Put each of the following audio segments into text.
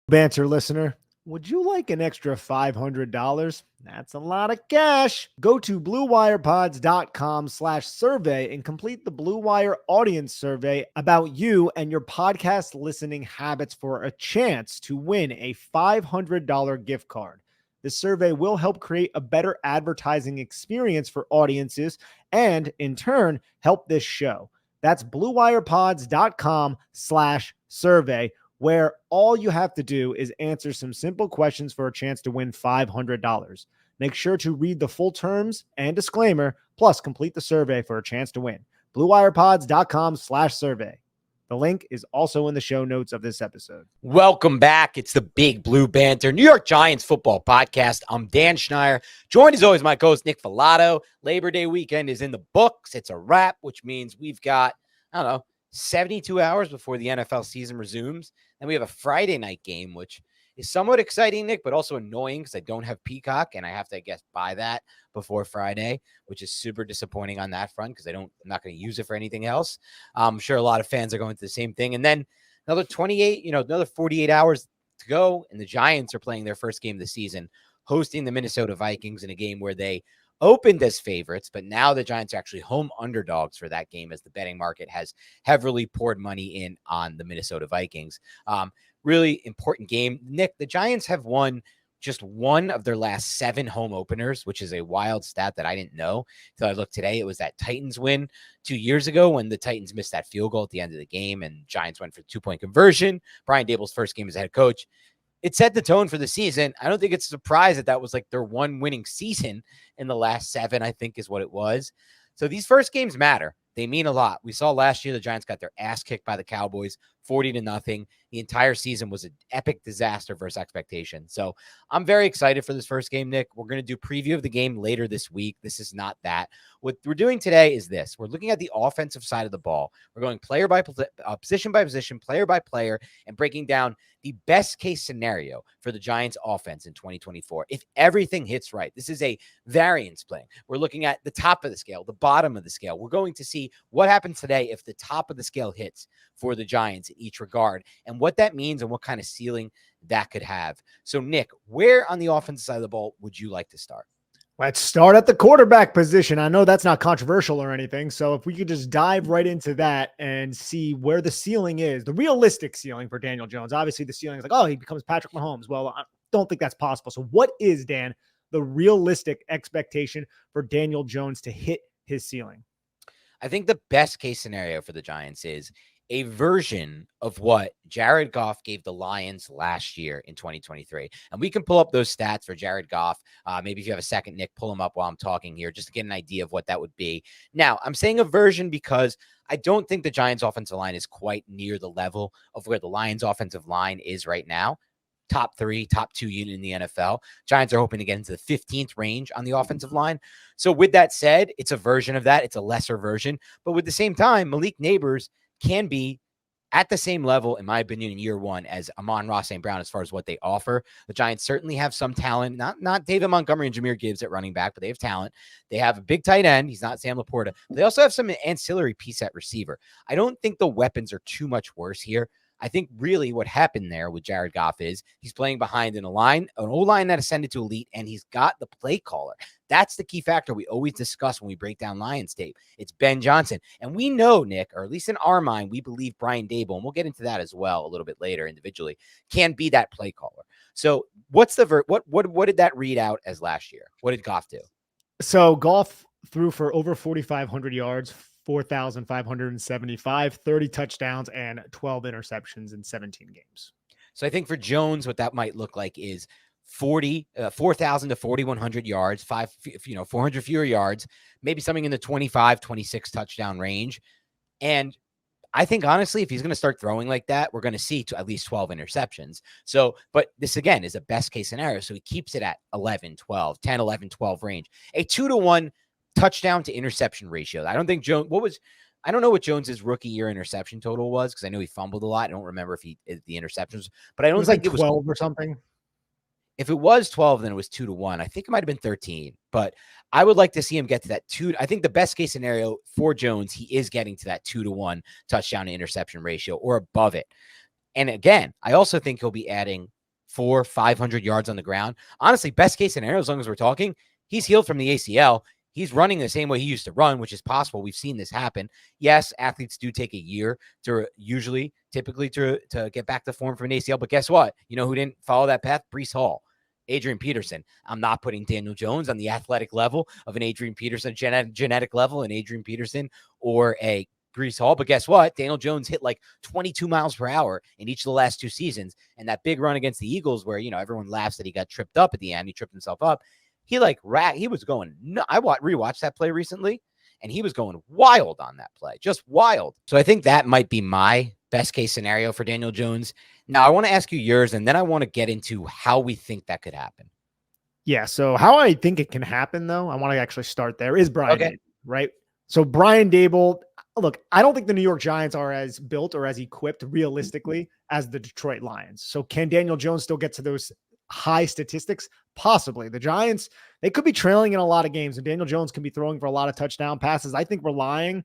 Banter listener, would you like an extra $500? That's a lot of cash. Go to bluewirepods.com/survey and complete the Blue Wire audience survey about you and your podcast listening habits for a chance to win a $500 gift card. This survey will help create a better advertising experience for audiences and, in turn, help this show. That's bluewirepods.com/survey, where all you have to do is answer some simple questions for a chance to win $500. Make sure to read the full terms and disclaimer, plus complete the survey for a chance to win. bluewirepods.com/survey. The link is also in the show notes of this episode. Welcome back. It's the Big Blue Banter, New York Giants football podcast. I'm Dan Schneier, joined as always my co-host Nick Filato. Labor Day weekend is in the books. It's a wrap, which means we've got, 72 hours before the NFL season resumes. Then we have a Friday night game, which is somewhat exciting, Nick, but also annoying because I don't have Peacock and I have to, I guess, buy that before Friday, which is super disappointing on that front because I'm not going to use it for anything else. I'm sure a lot of fans are going through the same thing. And then another 48 hours to go, and the Giants are playing their first game of the season, hosting the Minnesota Vikings in a game where they opened as favorites, but now the Giants are actually home underdogs for that game as the betting market has heavily poured money in on the Minnesota Vikings. Really important game. Nick, the Giants have won just one of their last 7 home openers, which is a wild stat that I didn't know until I looked today. It was that Titans win 2 years ago when the Titans missed that field goal at the end of the game and Giants went for 2-point conversion. Brian Daboll's first game as head coach. It set the tone for the season. I don't think it's a surprise that was like their one winning season in the last 7, I think is what it was. So these first games matter. They mean a lot. We saw last year the Giants got their ass kicked by the Cowboys 40-0. The entire season was an epic disaster versus expectation. So I'm very excited for this first game, Nick. We're going to do preview of the game later this week. This is not that. What we're doing today is this. We're looking at the offensive side of the ball. We're going position by position, player by player, and breaking down the best case scenario for the Giants offense in 2024. If everything hits right, this is a variance play. We're looking at the top of the scale, the bottom of the scale. We're going to see what happens today if the top of the scale hits for the Giants in each regard and what that means and what kind of ceiling that could have. So, Nick, where on the offensive side of the ball would you like to start? Let's start at the quarterback position. I know that's not controversial or anything. So if we could just dive right into that and see where the ceiling is, the realistic ceiling for Daniel Jones. Obviously, the ceiling is like, oh, he becomes Patrick Mahomes. Well, I don't think that's possible. So what is, Dan, the realistic expectation for Daniel Jones to hit his ceiling? I think the best case scenario for the Giants is a version of what Jared Goff gave the Lions last year in 2023. And we can pull up those stats for Jared Goff. Maybe if you have a second, Nick, pull them up while I'm talking here just to get an idea of what that would be. Now, I'm saying a version because I don't think the Giants offensive line is quite near the level of where the Lions offensive line is right now. Top 3, top 2 unit in the NFL. Giants are hoping to get into the 15th range on the offensive line. So with that said, it's a version of that. It's a lesser version. But with the same time, Malik Neighbors can be at the same level, in my opinion, in year one as Amon-Ra St. Brown as far as what they offer. The Giants certainly have some talent, not David Montgomery and Jahmyr Gibbs at running back, but they have talent. They have a big tight end. He's not Sam Laporta. But they also have some ancillary piece at receiver. I don't think the weapons are too much worse here. I think really what happened there with Jared Goff is he's playing behind an O-line that ascended to elite, and he's got the play caller. That's the key factor we always discuss when we break down Lions tape. It's Ben Johnson. And we know, Nick, or at least in our mind, we believe Brian Daboll, and we'll get into that as well a little bit later individually, can be that play caller. So what's the what did that read out as last year? What did Goff do? So Goff threw for over 4,500 yards, 4,575, 30 touchdowns, and 12 interceptions in 17 games. So I think for Jones, what that might look like is 4,000 to 4,100 yards, 400 fewer yards, maybe something in the 25, 26 touchdown range. And I think, honestly, if he's going to start throwing like that, we're going to see at least 12 interceptions. So, but this, again, is a best case scenario. So he keeps it at 11, 12, 10, 11, 12 range. A 2-to-1 touchdown to interception ratio. I don't think I don't know what Jones's rookie year interception total was because I know he fumbled a lot. I don't remember if the interceptions, but I don't think it was 12 or something. If it was 12, then it was 2-to-1. I think it might have been 13, but I would like to see him get to that 2. I think the best case scenario for Jones, he is getting to that 2-to-1 touchdown to interception ratio or above it. And again, I also think he'll be adding 500 yards on the ground. Honestly, best case scenario, as long as we're talking, he's healed from the ACL. He's running the same way he used to run, which is possible. We've seen this happen. Yes, athletes do take a year to typically to get back to form from an ACL. But guess what? You know who didn't follow that path? Breece Hall, Adrian Peterson. I'm not putting Daniel Jones on the athletic level of an Adrian Peterson, genetic level, an Adrian Peterson or a Breece Hall. But guess what? Daniel Jones hit like 22 miles per hour in each of the last 2 seasons. And that big run against the Eagles where, everyone laughs that he got tripped up at the end. He tripped himself up. He was going, no, I rewatched that play recently and he was going wild on that play, just wild. So I think that might be my best case scenario for Daniel Jones. Now I want to ask you yours, and then I want to get into how we think that could happen. Yeah. So how I think it can happen, though, I want to actually start there, is Brian Daboll, right? So Brian Daboll, look, I don't think the New York Giants are as built or as equipped realistically as the Detroit Lions. So can Daniel Jones still get to those high statistics? Possibly. The Giants, they could be trailing in a lot of games, and Daniel Jones can be throwing for a lot of touchdown passes. I think relying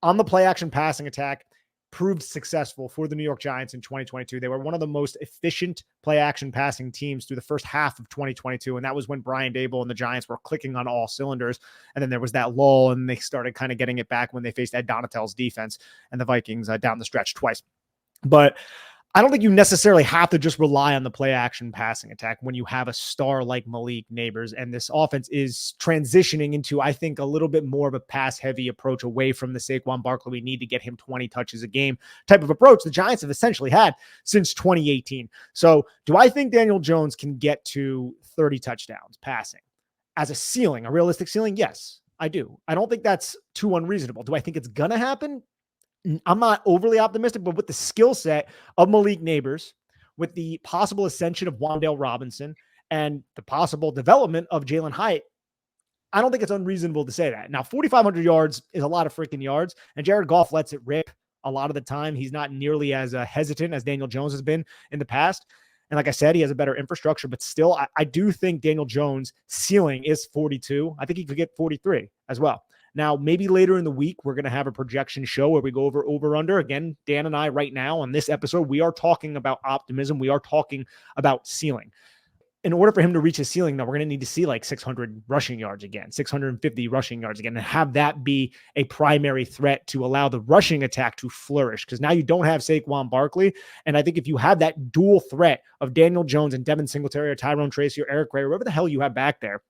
on the play action passing attack proved successful for the New York Giants in 2022. They were one of the most efficient play action passing teams through the first half of 2022. And that was when Brian Daboll and the Giants were clicking on all cylinders. And then there was that lull, and they started kind of getting it back when they faced Ed Donatell's defense and the Vikings down the stretch twice. But I don't think you necessarily have to just rely on the play action passing attack when you have a star like Malik Neighbors. And this offense is transitioning into, I think, a little bit more of a pass heavy approach away from the Saquon Barkley, we need to get him 20 touches a game type of approach the Giants have essentially had since 2018. So do I think Daniel Jones can get to 30 touchdowns passing as a ceiling, a realistic ceiling? Yes, I do. I don't think that's too unreasonable. Do I think it's going to happen? I'm not overly optimistic, but with the skill set of Malik Neighbors, with the possible ascension of Wan'Dale Robinson and the possible development of Jalen Hyatt, I don't think it's unreasonable to say that. Now, 4,500 yards is a lot of freaking yards, and Jared Goff lets it rip a lot of the time. He's not nearly as hesitant as Daniel Jones has been in the past. And like I said, he has a better infrastructure, but still, I do think Daniel Jones' ceiling is 42. I think he could get 43 as well. Now, maybe later in the week, we're going to have a projection show where we go over under. Again, Dan and I right now on this episode, we are talking about optimism. We are talking about ceiling. In order for him to reach his ceiling, though, we're going to need to see like 600 rushing yards again, 650 rushing yards again, and have that be a primary threat to allow the rushing attack to flourish. Because now you don't have Saquon Barkley. And I think if you have that dual threat of Daniel Jones and Devin Singletary or Tyrone Tracy or Eric Gray, or whatever the hell you have back there,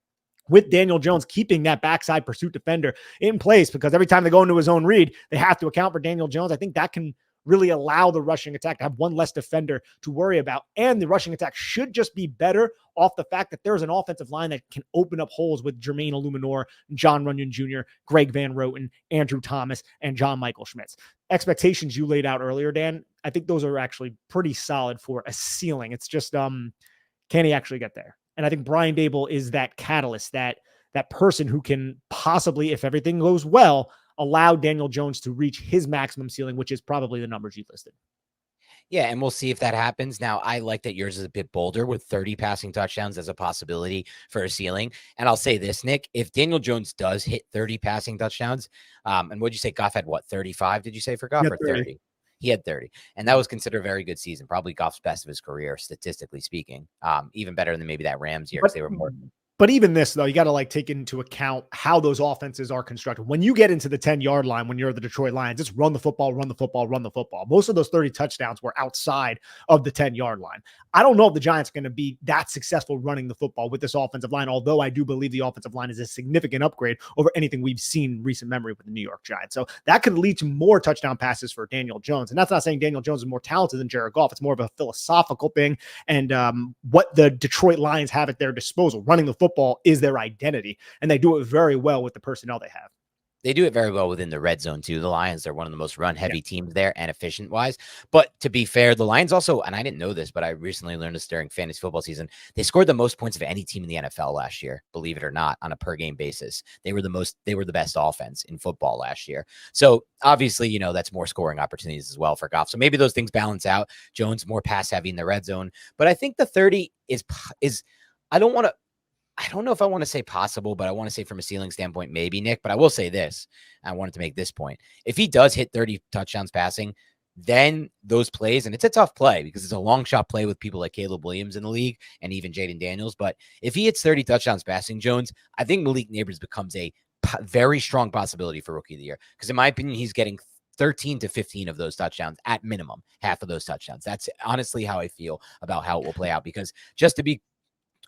with Daniel Jones keeping that backside pursuit defender in place, because every time they go into his own read, they have to account for Daniel Jones. I think that can really allow the rushing attack to have one less defender to worry about. And the rushing attack should just be better off the fact that there's an offensive line that can open up holes with Jermaine Illuminor, John Runyon Jr., Greg Van Roten, Andrew Thomas, and John Michael Schmitz. Expectations you laid out earlier, Dan, I think those are actually pretty solid for a ceiling. It's just, can he actually get there? And I think Brian Daboll is that catalyst, that person who can possibly, if everything goes well, allow Daniel Jones to reach his maximum ceiling, which is probably the numbers you listed. Yeah, and we'll see if that happens. Now, I like that yours is a bit bolder with 30 passing touchdowns as a possibility for a ceiling. And I'll say this, Nick, if Daniel Jones does hit 30 passing touchdowns, and what'd you say, Goff had what, 35, did you say for Goff, or 30? He had 30, and that was considered a very good season, probably Goff's best of his career, statistically speaking, even better than maybe that Rams year, because they were more. But even this, though, you got to like take into account how those offenses are constructed. When you get into the 10-yard line, when you're the Detroit Lions, it's run the football, run the football, run the football. Most of those 30 touchdowns were outside of the 10-yard line. I don't know if the Giants are going to be that successful running the football with this offensive line, although I do believe the offensive line is a significant upgrade over anything we've seen in recent memory with the New York Giants. So that could lead to more touchdown passes for Daniel Jones. And that's not saying Daniel Jones is more talented than Jared Goff. It's more of a philosophical thing. And what the Detroit Lions have at their disposal, running the football, is their identity, and they do it very well with the personnel they have. They do it very well within the red zone too. The Lions are one of the most run heavy teams there and efficient wise. But to be fair, the Lions also, and I didn't know this, but I recently learned this during fantasy football season, they scored the most points of any team in the NFL last year, believe it or not, on a per game basis. They were the best offense in football last year. So obviously, that's more scoring opportunities as well for Goff. So maybe those things balance out. Jones more pass heavy in the red zone, but I think the 30 is I don't know if I want to say possible, but I want to say from a ceiling standpoint, maybe, Nick. But I will say this. I wanted to make this point. If he does hit 30 touchdowns passing, then those plays, and it's a tough play because it's a long shot play with people like Caleb Williams in the league and even Jaden Daniels. But if he hits 30 touchdowns passing, Jones, I think Malik Neighbors becomes a very strong possibility for Rookie of the Year. Because in my opinion, he's getting 13 to 15 of those touchdowns at minimum, half of those touchdowns. That's honestly how I feel about how it will play out. Because just to be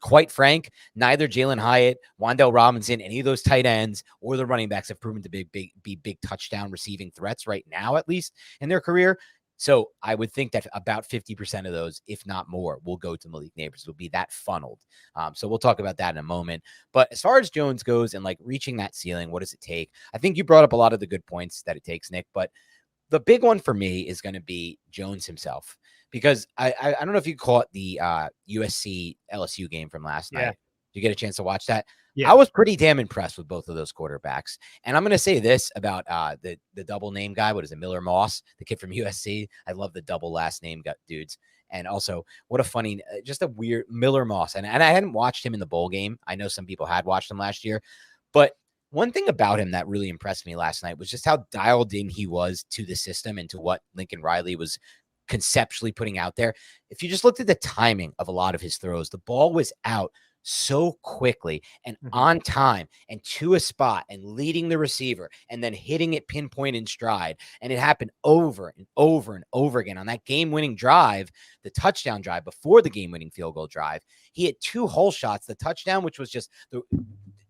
quite frank, neither Jalen Hyatt, Wan'Dale Robinson, any of those tight ends or the running backs have proven to be big touchdown receiving threats right now, at least in their career. So I would think that about 50% of those, if not more, will go to Malik Neighbors, will be that funneled. So we'll talk about that in a moment. But as far as Jones goes and like reaching that ceiling, what does it take? I think you brought up a lot of the good points that it takes, Nick, but the big one for me is going to be Jones himself, because I don't know if you caught the USC LSU game from last night. Did you get a chance to watch that? Yeah. I was pretty damn impressed with both of those quarterbacks. And I'm going to say this about the double name guy. What is it? Miller Moss, the kid from USC. I love the double last name dudes. And also, what a funny, just a weird Miller Moss. And I hadn't watched him in the bowl game. I know some people had watched him last year, but one thing about him that really impressed me last night was just how dialed in he was to the system and to what Lincoln Riley was conceptually putting out there. If you just looked at the timing of a lot of his throws, the ball was out so quickly and on time and to a spot and leading the receiver and then hitting it pinpoint in stride. And it happened over and over and over again on that game-winning drive, the touchdown drive before the game-winning field goal drive. He had 2 hole shots, the touchdown, which was just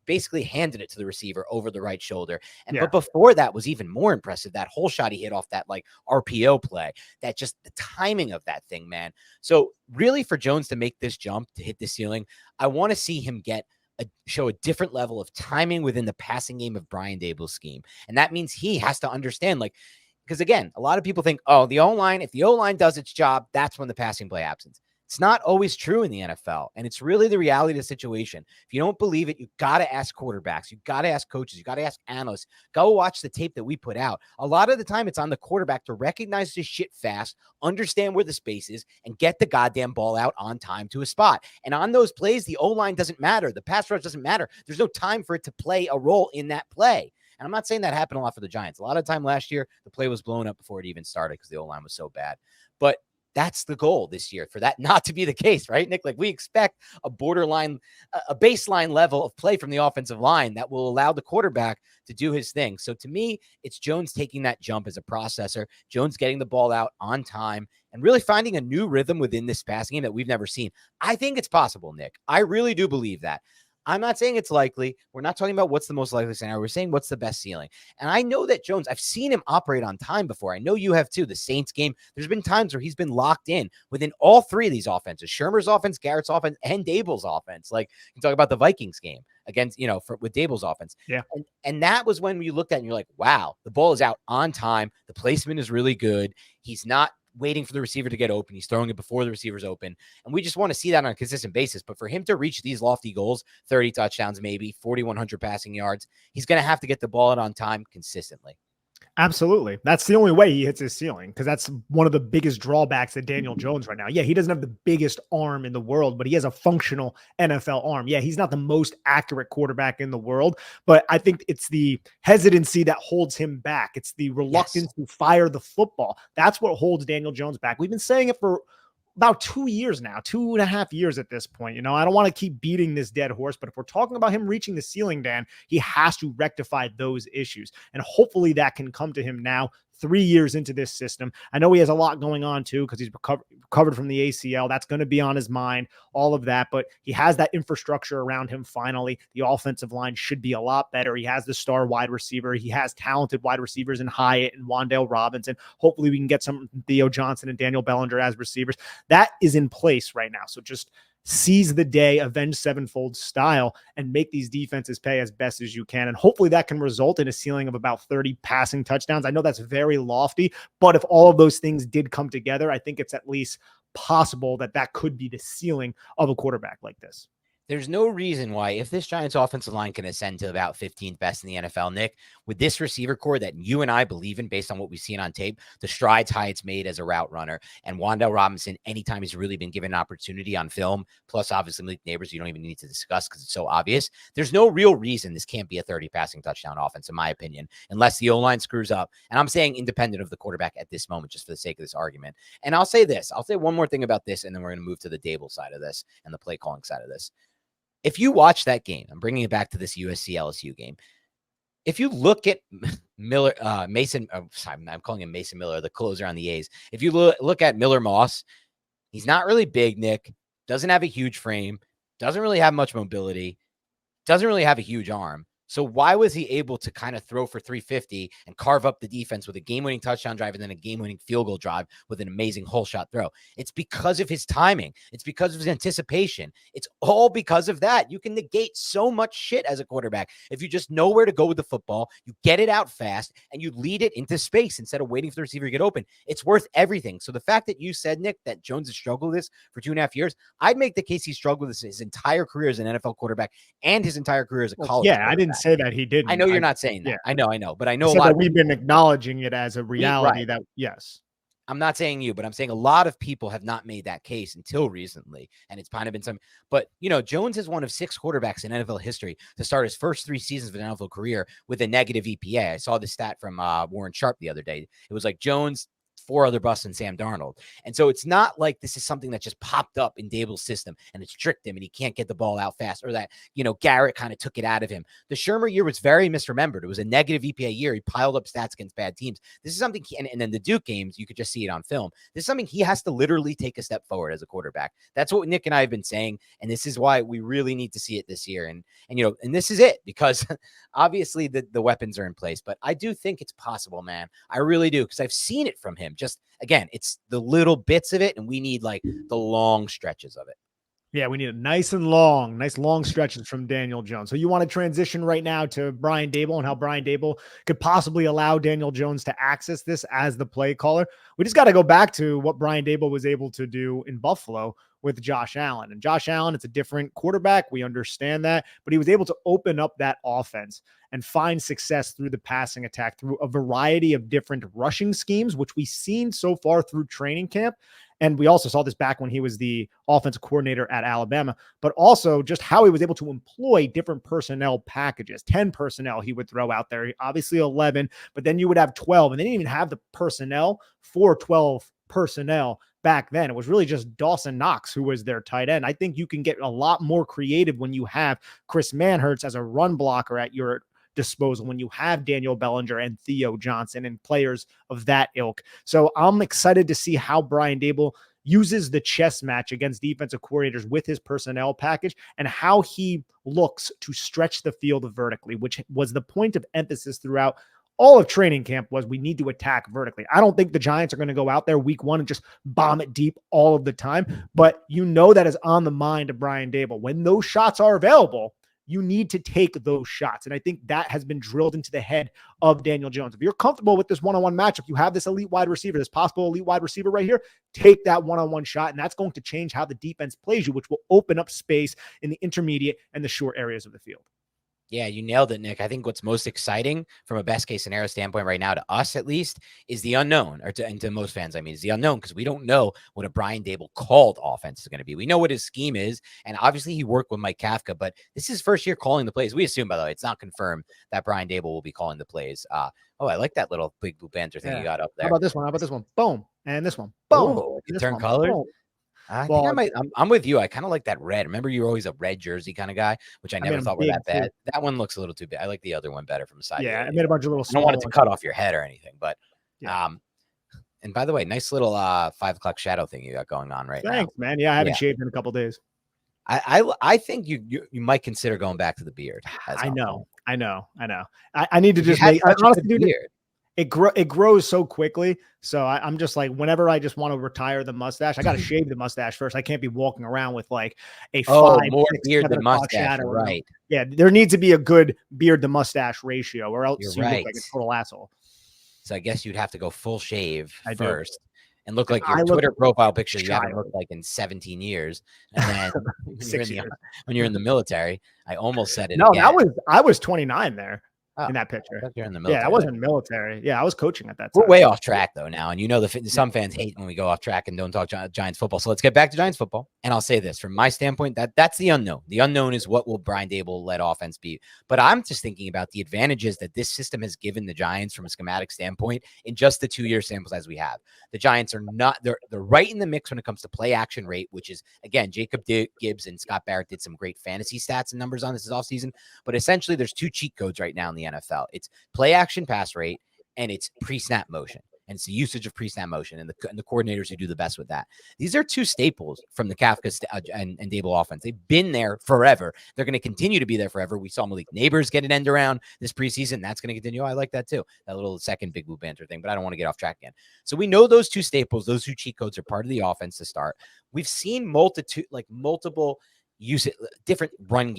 basically handed it to the receiver over the right shoulder. And but before that was even more impressive. That whole shot he hit off that like RPO play, that just the timing of that thing, man. So really for Jones to make this jump, to hit the ceiling, I want to see him show a different level of timing within the passing game of Brian Daboll's scheme. And that means he has to understand, like, because again, a lot of people think, oh, the O-line, if the O-line does its job, that's when the passing play happens. It's not always true in the NFL, and it's really the reality of the situation. If you don't believe it, you got to ask quarterbacks. You got to ask coaches. You got to ask analysts. Go watch the tape that we put out. A lot of the time, it's on the quarterback to recognize this shit fast, understand where the space is, and get the goddamn ball out on time to a spot. And on those plays, the O-line doesn't matter. The pass rush doesn't matter. There's no time for it to play a role in that play. And I'm not saying that happened a lot for the Giants. A lot of time last year, the play was blown up before it even started because the O-line was so bad. But that's the goal this year, for that not to be the case, right, Nick? Like, we expect a borderline, a baseline level of play from the offensive line that will allow the quarterback to do his thing. So to me, it's Jones taking that jump as a processor, Jones getting the ball out on time, and really finding a new rhythm within this passing game that we've never seen. I think it's possible, Nick. I really do believe that. I'm not saying it's likely. We're not talking about what's the most likely scenario. We're saying what's the best ceiling. And I know that Jones, I've seen him operate on time before. I know you have too. The Saints game, there's been times where he's been locked in within all 3 of these offenses: Shermer's offense, Garrett's offense, and Daboll's offense. Like, you talk about the Vikings game against, with Daboll's offense. Yeah. And that was when you looked at it and you're like, wow, the ball is out on time. The placement is really good. He's not waiting for the receiver to get open. He's throwing it before the receiver's open. And we just want to see that on a consistent basis. But for him to reach these lofty goals, 30 touchdowns, maybe 4,100 passing yards, he's going to have to get the ball out on time consistently. Absolutely. That's the only way he hits his ceiling, because that's one of the biggest drawbacks at Daniel Jones right now. Yeah, he doesn't have the biggest arm in the world, but he has a functional NFL arm. Yeah, he's not the most accurate quarterback in the world, but I think it's the hesitancy that holds him back. It's the reluctance to fire the football. That's what holds Daniel Jones back. We've been saying it for about 2 years now, 2.5 years at this point. I don't want to keep beating this dead horse, but if we're talking about him reaching the ceiling, Dan, he has to rectify those issues. And hopefully that can come to him now, 3 years into this system. I know he has a lot going on too, because he's recovered from the ACL. That's going to be on his mind, all of that, but he has that infrastructure around him. Finally, the offensive line should be a lot better. He has the star wide receiver. He has talented wide receivers in Hyatt and Wan'Dale Robinson. Hopefully we can get some Theo Johnson and Daniel Bellinger as receivers. That is in place right now. So just seize the day, avenge sevenfold style, and make these defenses pay as best as you can. And hopefully that can result in a ceiling of about 30 passing touchdowns. I know that's very lofty, but if all of those things did come together, I think it's at least possible that that could be the ceiling of a quarterback like this. There's no reason why, if this Giants offensive line can ascend to about 15th best in the NFL, Nick, with this receiver core that you and I believe in based on what we've seen on tape, the strides Hyatt's made as a route runner, and Wan'Dale Robinson, anytime he's really been given an opportunity on film, plus obviously Malik Neighbors, you don't even need to discuss because it's so obvious. There's no real reason this can't be a 30 passing touchdown offense, in my opinion, unless the O-line screws up. And I'm saying independent of the quarterback at this moment, just for the sake of this argument. And I'll say this. I'll say one more thing about this, and then we're going to move to the Daboll side of this and the play calling side of this. If you watch that game, I'm bringing it back to this USC LSU game. If you look at Miller, Mason, I'm calling him Mason Miller, the closer on the A's. If you look at Miller Moss, he's not really big, Nick, doesn't have a huge frame, doesn't really have much mobility, doesn't really have a huge arm. So why was he able to kind of throw for 350 and carve up the defense with a game-winning touchdown drive and then a game-winning field goal drive with an amazing hole shot throw? It's because of his timing. It's because of his anticipation. It's all because of that. You can negate so much shit as a quarterback. If you just know where to go with the football, you get it out fast, and you lead it into space instead of waiting for the receiver to get open. It's worth everything. So the fact that you said, Nick, that Jones has struggled with this for 2.5 years, I'd make the case he struggled with this his entire career as an NFL quarterback and his entire career as a college quarterback. I didn't say that he didn't. I know you're not saying that. I know, but I know a lot. We've been acknowledging it as a reality that yes. I'm not saying you, but I'm saying a lot of people have not made that case until recently, and it's kind of been some. But Jones is one of 6 quarterbacks in NFL history to start his first 3 seasons of an NFL career with a negative EPA. I saw the stat from Warren Sharp the other day. It was like Jones, 4 other busts, and Sam Darnold. And so it's not like this is something that just popped up in Daboll's system and it's tricked him and he can't get the ball out fast, or that, Garrett kind of took it out of him. The Shermer year was very misremembered. It was a negative EPA year. He piled up stats against bad teams. This is something, and then the Duke games, you could just see it on film. This is something he has to literally take a step forward as a quarterback. That's what Nick and I have been saying. And this is why we really need to see it this year. And this is it, because obviously the weapons are in place, but I do think it's possible, man. I really do, because I've seen it from him. Just again, it's the little bits of it, and we need like the long stretches of it. Yeah, we need a nice long stretches from Daniel Jones. So you want to transition right now to Brian Daboll and how Brian Daboll could possibly allow Daniel Jones to access this as the play caller. We just got to go back to what Brian Daboll was able to do in Buffalo with Josh Allen. And Josh Allen, it's a different quarterback. We understand that, but he was able to open up that offense and find success through the passing attack, through a variety of different rushing schemes, which we've seen so far through training camp. And we also saw this back when he was the offensive coordinator at Alabama, but also just how he was able to employ different personnel packages. 10 personnel he would throw out there, obviously 11, but then you would have 12, and they didn't even have the personnel for 12 personnel back then. It was really just Dawson Knox who was their tight end. I think you can get a lot more creative when you have Chris Manhertz as a run blocker at your disposal, when you have Daniel Bellinger and Theo Johnson and players of that ilk. So I'm excited to see how Brian Daboll uses the chess match against defensive coordinators with his personnel package and how he looks to stretch the field vertically, which was the point of emphasis throughout all of training camp. Was we need to attack vertically. I don't think the Giants are going to go out there week 1 and just bomb it deep all of the time, but that is on the mind of Brian Daboll. When those shots are available, you need to take those shots. And I think that has been drilled into the head of Daniel Jones. If you're comfortable with this one-on-one matchup, you have this elite wide receiver, this possible elite wide receiver right here, take that one-on-one shot. And that's going to change how the defense plays you, which will open up space in the intermediate and the short areas of the field. Yeah, you nailed it, Nick. I think what's most exciting from a best case scenario standpoint right now, to us at least, is the unknown, and to most fans, is the unknown, because we don't know what a Brian Daboll called offense is going to be. We know what his scheme is, and obviously he worked with Mike Kafka, but this is his first year calling the plays. We assume, by the way, it's not confirmed that Brian Daboll will be calling the plays. I like that little big blue banter thing you got up there. How about this one? How about this one? Boom. And this one. Boom. Ooh, turn colors. Boom. I'm with you. I kind of like that red. Remember, you were always a red jersey kind of guy, which I never thought were that bad. Too. That one looks a little too big. I like the other one better from the side. Yeah, I made a bunch of little. I don't want it to cut off your head or anything, but and by the way, nice little 5 o'clock shadow thing you got going on right now. Thanks, man. Yeah, I haven't shaved in a couple of days. I think you might consider going back to the beard. I know. I need to just make. Honestly, dude, it grows so quickly. So I'm just like, whenever I just want to retire the mustache, I got to shave the mustache first. I can't be walking around with like a more beard than mustache. Right. Yeah. There needs to be a good beard to mustache ratio, or else you look like a total asshole. So I guess you'd have to go full shave first. and look like your I look Twitter profile picture you haven't child. looked like in 17 years. And then Six years. when you're in the military, I almost said it No, again. I was 29 there Oh, in that I picture. thought you're in the Yeah, I military. wasn't military. Yeah, I was coaching at that We're time. way off track though now, and some fans hate when we go off track and don't talk Giants football. So let's get back to Giants football. And I'll say this from my standpoint, that's the unknown. The unknown is what will Brian Daboll led offense be. But I'm just thinking about the advantages that this system has given the Giants from a schematic standpoint in just the 2-year samples as we have. The Giants are not they're right in the mix when it comes to play action rate, which is again Jacob Gibbs and Scott Barrett did some great fantasy stats and numbers on this offseason. But essentially, there's 2 cheat codes right now in the NFL. It's play action pass rate, and it's pre-snap motion. And it's the usage of pre-snap motion and the coordinators who do the best with that. These are 2 staples from the Kafka and Daboll offense. They've been there forever. They're going to continue to be there forever. We saw Malik Neighbors get an end around this preseason. That's going to continue. I like that too. That little second big blue banter thing, but I don't want to get off track again. So we know those 2 staples, those 2 cheat codes are part of the offense to start. We've seen multiple use different run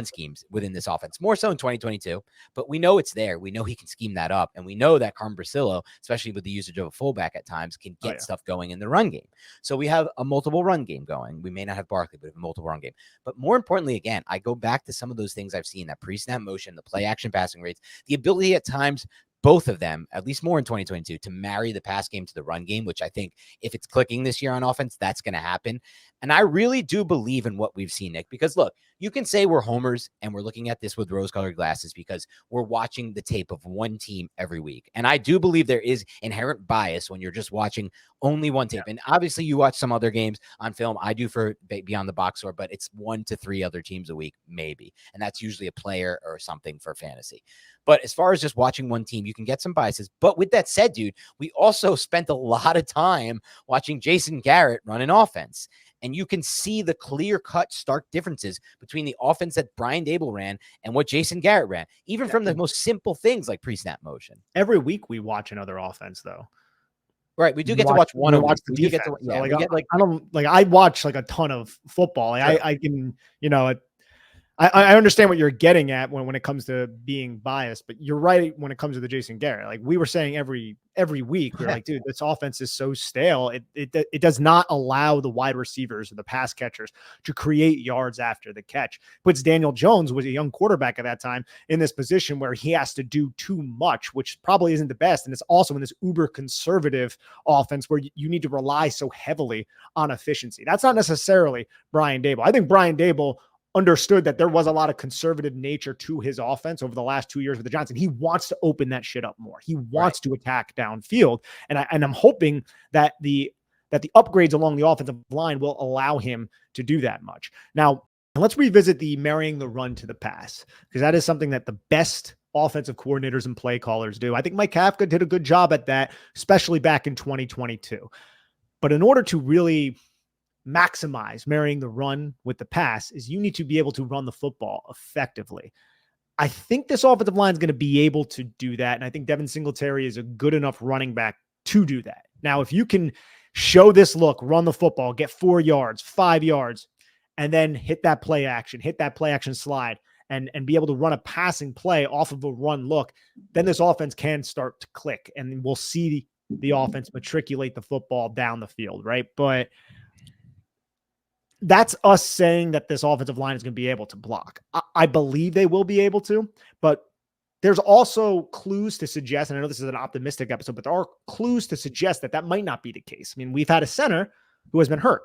schemes within this offense, more so in 2022, but we know it's there. We know he can scheme that up. And we know that Carm Brasillo, especially with the usage of a fullback at times, can get stuff going in the run game. So we have a multiple run game going. We may not have Barkley, but a multiple run game. But more importantly, again, I go back to some of those things I've seen, that pre-snap motion, the play action passing rates, the ability at times, both of them, at least more in 2022, to marry the pass game to the run game, which I think if it's clicking this year on offense, that's going to happen. And I really do believe in what we've seen, Nick, because look, you can say we're homers and we're looking at this with rose-colored glasses because we're watching the tape of one team every week. And I do believe there is inherent bias when you're just watching only one tape. Yeah. And obviously you watch some other games on film. I do for Beyond the Box Score, but it's 1 to 3 other teams a week, maybe. And that's usually a player or something for fantasy. But as far as just watching one team, you can get some biases. But with that said, dude, we also spent a lot of time watching Jason Garrett run an offense. And you can see the clear-cut, stark differences between the offense that Brian Daboll ran and what Jason Garrett ran, even from the most simple things like pre-snap motion. Every week we watch another offense, though. Right, we do get to watch one of them. We do get to, yeah. I watch like a ton of football. Like, I can, I understand what you're getting at when it comes to being biased, but you're right when it comes to the Jason Garrett. Like we were saying every week, we're like, dude, this offense is so stale. It does not allow the wide receivers or the pass catchers to create yards after the catch. Puts Daniel Jones, was a young quarterback at that time, in this position where he has to do too much, which probably isn't the best. And it's also in this uber conservative offense where you need to rely so heavily on efficiency. That's not necessarily Brian Daboll. I think Brian Daboll understood that there was a lot of conservative nature to his offense over the last 2 years with the Giants, and he wants to open that shit up more. He wants to attack downfield, and I'm hoping that the upgrades along the offensive line will allow him to do that much. Now, let's revisit the marrying the run to the pass, because that is something that the best offensive coordinators and play callers do. I think Mike Kafka did a good job at that, especially back in 2022. But in order to really maximize marrying the run with the pass, is you need to be able to run the football effectively. I think this offensive line is going to be able to do that. And I think Devin Singletary is a good enough running back to do that. Now, if you can show this look, run the football, get 4 yards, 5 yards, and then hit that play action slide and be able to run a passing play off of a run look, then this offense can start to click and we'll see the offense matriculate the football down the field. Right. But that's us saying that this offensive line is going to be able to block. I believe they will be able to, but there's also clues to suggest, and I know this is an optimistic episode, but there are clues to suggest that that might not be the case. I mean, we've had a center who has been hurt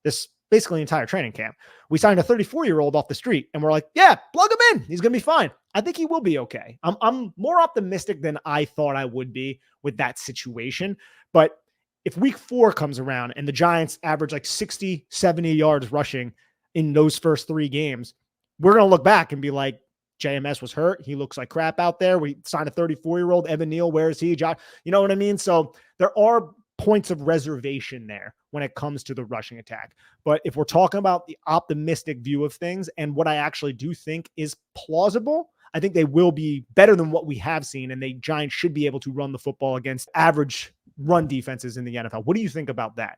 this basically the entire training camp. We signed a 34-year-old off the street and we're like, yeah, plug him in. He's going to be fine. I think he will be okay. I'm more optimistic than I thought I would be with that situation, but if week 4 comes around and the Giants average like 60, 70 yards rushing in those first 3 games, we're going to look back and be like, JMS was hurt. He looks like crap out there. We signed a 34-year-old. Evan Neal, where is he? Josh, you know what I mean? So there are points of reservation there when it comes to the rushing attack. But if we're talking about the optimistic view of things and what I actually do think is plausible, I think they will be better than what we have seen, and the Giants should be able to run the football against average run defenses in the NFL. What do you think about that?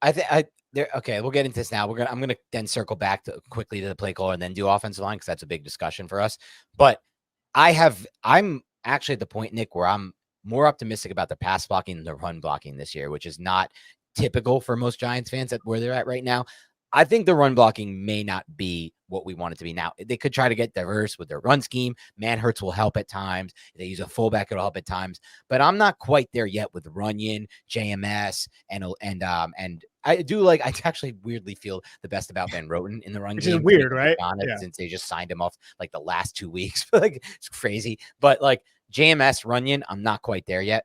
Okay, we'll get into this now. I'm gonna then circle back quickly to the play caller and then do offensive line because that's a big discussion for us. But I'm actually at the point, Nick, where I'm more optimistic about the pass blocking than the run blocking this year, which is not typical for most Giants fans at where they're at right now. I think the run blocking may not be what we want it to be. Now, they could try to get diverse with their run scheme. Manhurts will help at times. They use a fullback, it'll help at times. But I'm not quite there yet with Runyon, JMS, and I do like, I actually weirdly feel the best about Van Roten in the run Which game. is weird, right? Yeah. Since they just signed him off like the last 2 weeks. Like, it's crazy. But like JMS, Runyon, I'm not quite there yet.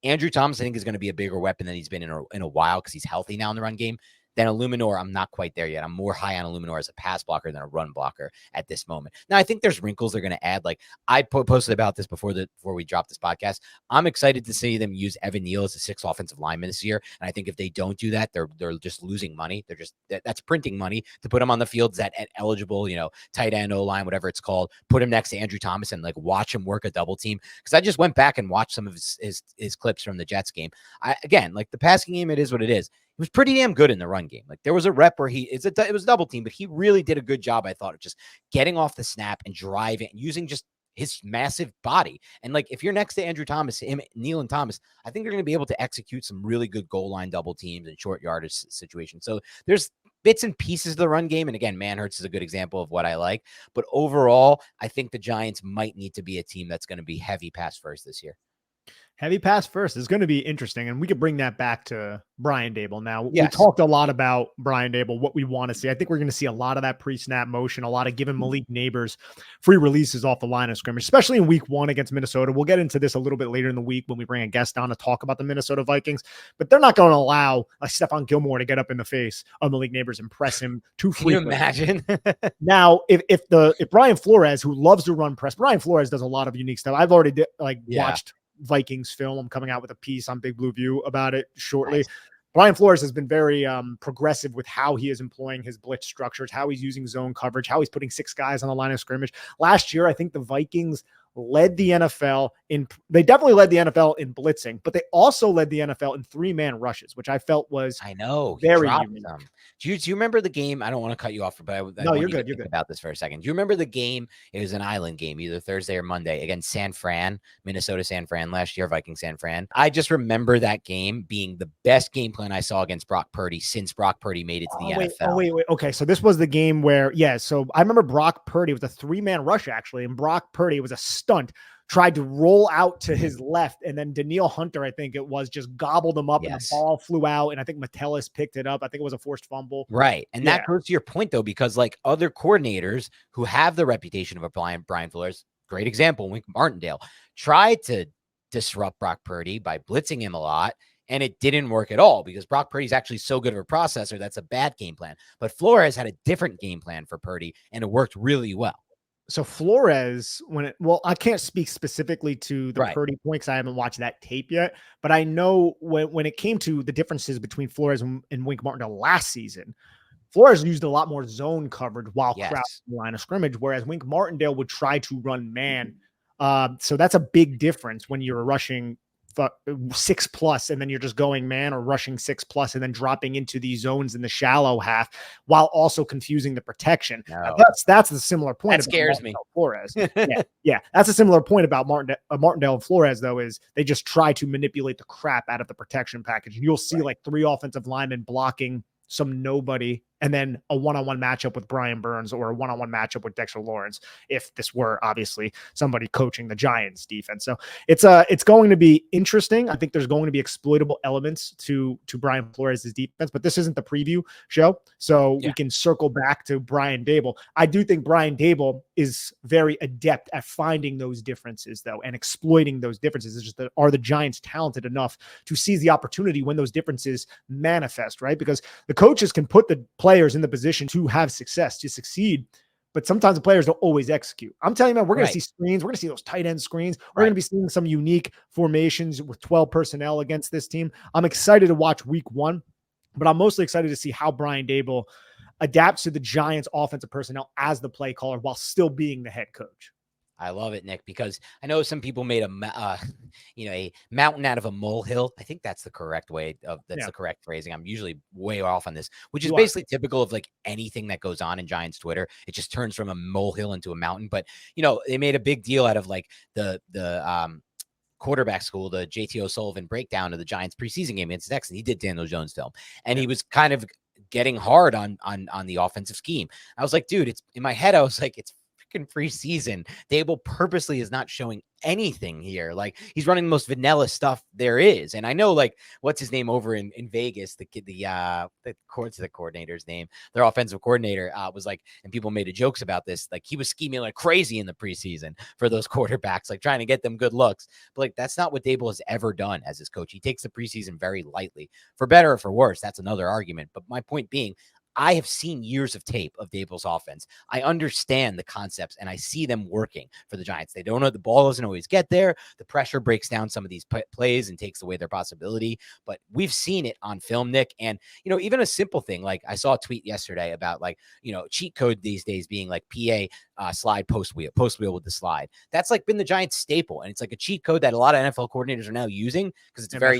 Andrew Thomas, I think, is going to be a bigger weapon than he's been in a while because he's healthy now in the run game. Then Illuminor, I'm not quite there yet. I'm more high on Illuminor as a pass blocker than a run blocker at this moment. Now, I think there's wrinkles they're going to add. Like I posted about this before we dropped this podcast. I'm excited to see them use Evan Neal as a 6th offensive lineman this year. And I think if they don't do that, they're just losing money. That's printing money to put him on the field that eligible, tight end, O-line, whatever it's called. Put him next to Andrew Thomas and like watch him work a double team. Because I just went back and watched some of his clips from the Jets game. Again, like the passing game, it is what it is. He was pretty damn good in the run game. Like there was a rep where it was a double team, but he really did a good job, I thought, of just getting off the snap and driving and using just his massive body. And like if you're next to Andrew Thomas, Neal and Thomas, I think they're going to be able to execute some really good goal line double teams and short yardage situations. So there's bits and pieces of the run game. And again, Manhurts is a good example of what I like. But overall, I think the Giants might need to be a team that's going to be heavy pass first this year. Heavy pass first is going to be interesting, and we could bring that back to Brian Daboll. Now, yes. We talked a lot about Brian Daboll, what we want to see. I think we're going to see a lot of that pre-snap motion, a lot of giving Malik Neighbors free releases off the line of scrimmage, especially in week 1 against Minnesota. We'll get into this a little bit later in the week when we bring a guest on to talk about the Minnesota Vikings, but they're not going to allow Stephon Gilmore to get up in the face of Malik Neighbors and press him too frequently. Can you imagine? Now, if Brian Flores, who loves to run press, Brian Flores does a lot of unique stuff. I've already watched Vikings film. I'm coming out with a piece on Big Blue View about it shortly. Nice. Brian Flores has been very progressive with how he is employing his blitz structures, how he's using zone coverage, how he's putting 6 guys on the line of scrimmage. Last year, I think the Vikings led the NFL they definitely led the NFL in blitzing, but they also led the NFL in 3-man rushes, which I felt was very unique. Do you remember the game? I don't want to cut you off, but no, you're good. You're good about this for a second. Do you remember the game? It was an island game, either Thursday or Monday against San Fran, Minnesota San Fran last year, Viking San Fran. I just remember that game being the best game plan I saw against Brock Purdy since Brock Purdy made it to the NFL. Wait. Okay, so this was the game where, so I remember Brock Purdy was a 3-man rush actually, and Brock Purdy was a stunt. Tried to roll out to his left, and then Danielle Hunter, I think it was, just gobbled him up, and the ball flew out, and I think Metellus picked it up. I think it was a forced fumble. Right, and that goes to your point, though, because like other coordinators who have the reputation of a Brian Flores, great example, Wink Martindale, tried to disrupt Brock Purdy by blitzing him a lot, and it didn't work at all because Brock Purdy is actually so good of a processor. That's a bad game plan. But Flores had a different game plan for Purdy, and it worked really well. So Flores, I can't speak specifically to the Purdy point because I haven't watched that tape yet, but I know when it came to the differences between Flores and Wink Martindale last season, Flores used a lot more zone coverage while crowding the line of scrimmage, whereas Wink Martindale would try to run man. So that's a big difference when you're rushing 6+ and then you're just going man, or rushing 6+ and then dropping into these zones in the shallow half while also confusing the protection. No. That's the similar point. That scares me. Flores. Yeah. That's a similar point about Martindale and Flores, though, is they just try to manipulate the crap out of the protection package. And you'll see like 3 offensive linemen blocking some nobody, and then a one-on-one matchup with Brian Burns or a one-on-one matchup with Dexter Lawrence, if this were obviously somebody coaching the Giants defense. So it's going to be interesting. I think there's going to be exploitable elements to Brian Flores' defense, but this isn't the preview show, so we can circle back to Brian Daboll. I do think Brian Daboll is very adept at finding those differences, though, and exploiting those differences. It's just that, are the Giants talented enough to seize the opportunity when those differences manifest, right? Because the coaches can put the players in the position to have success, to succeed, but sometimes the players don't always execute. I'm telling you, man, we're going to see screens. We're going to see those tight end screens. We're going to be seeing some unique formations with 12 personnel against this team. I'm excited to watch week 1, but I'm mostly excited to see how Brian Daboll adapts to the Giants offensive personnel as the play caller while still being the head coach. I love it, Nick, because I know some people made a mountain out of a molehill. I think that's the correct way the correct phrasing. I'm usually way off on this, which is basically typical of like anything that goes on in Giants Twitter. It just turns from a molehill into a mountain. But, they made a big deal out of like the quarterback school, the JT O'Sullivan breakdown of the Giants preseason game against the Texans. He did Daniel Jones film, and he was kind of getting hard on the offensive scheme. I was like, dude, it's in my head. I was like, it's freaking preseason. Daboll purposely is not showing anything here. Like, he's running the most vanilla stuff there is. And I know, like, what's his name over in Vegas, the kid, the coordinator's name, their offensive coordinator was like, and people made jokes about this, like he was scheming like crazy in the preseason for those quarterbacks, like trying to get them good looks. But like, that's not what Daboll has ever done as his coach. He takes the preseason very lightly, for better or for worse. That's another argument. But my point being, I have seen years of tape of Daboll's offense. I understand the concepts, and I see them working for the Giants. They don't know, the ball doesn't always get there. The pressure breaks down some of these plays and takes away their possibility. But we've seen it on film, Nick. And, you know, even a simple thing, like I saw a tweet yesterday about, like, you know, cheat code these days being like PA slide post wheel with the slide. That's like been the Giants staple. And it's like a cheat code that a lot of NFL coordinators are now using because it's very,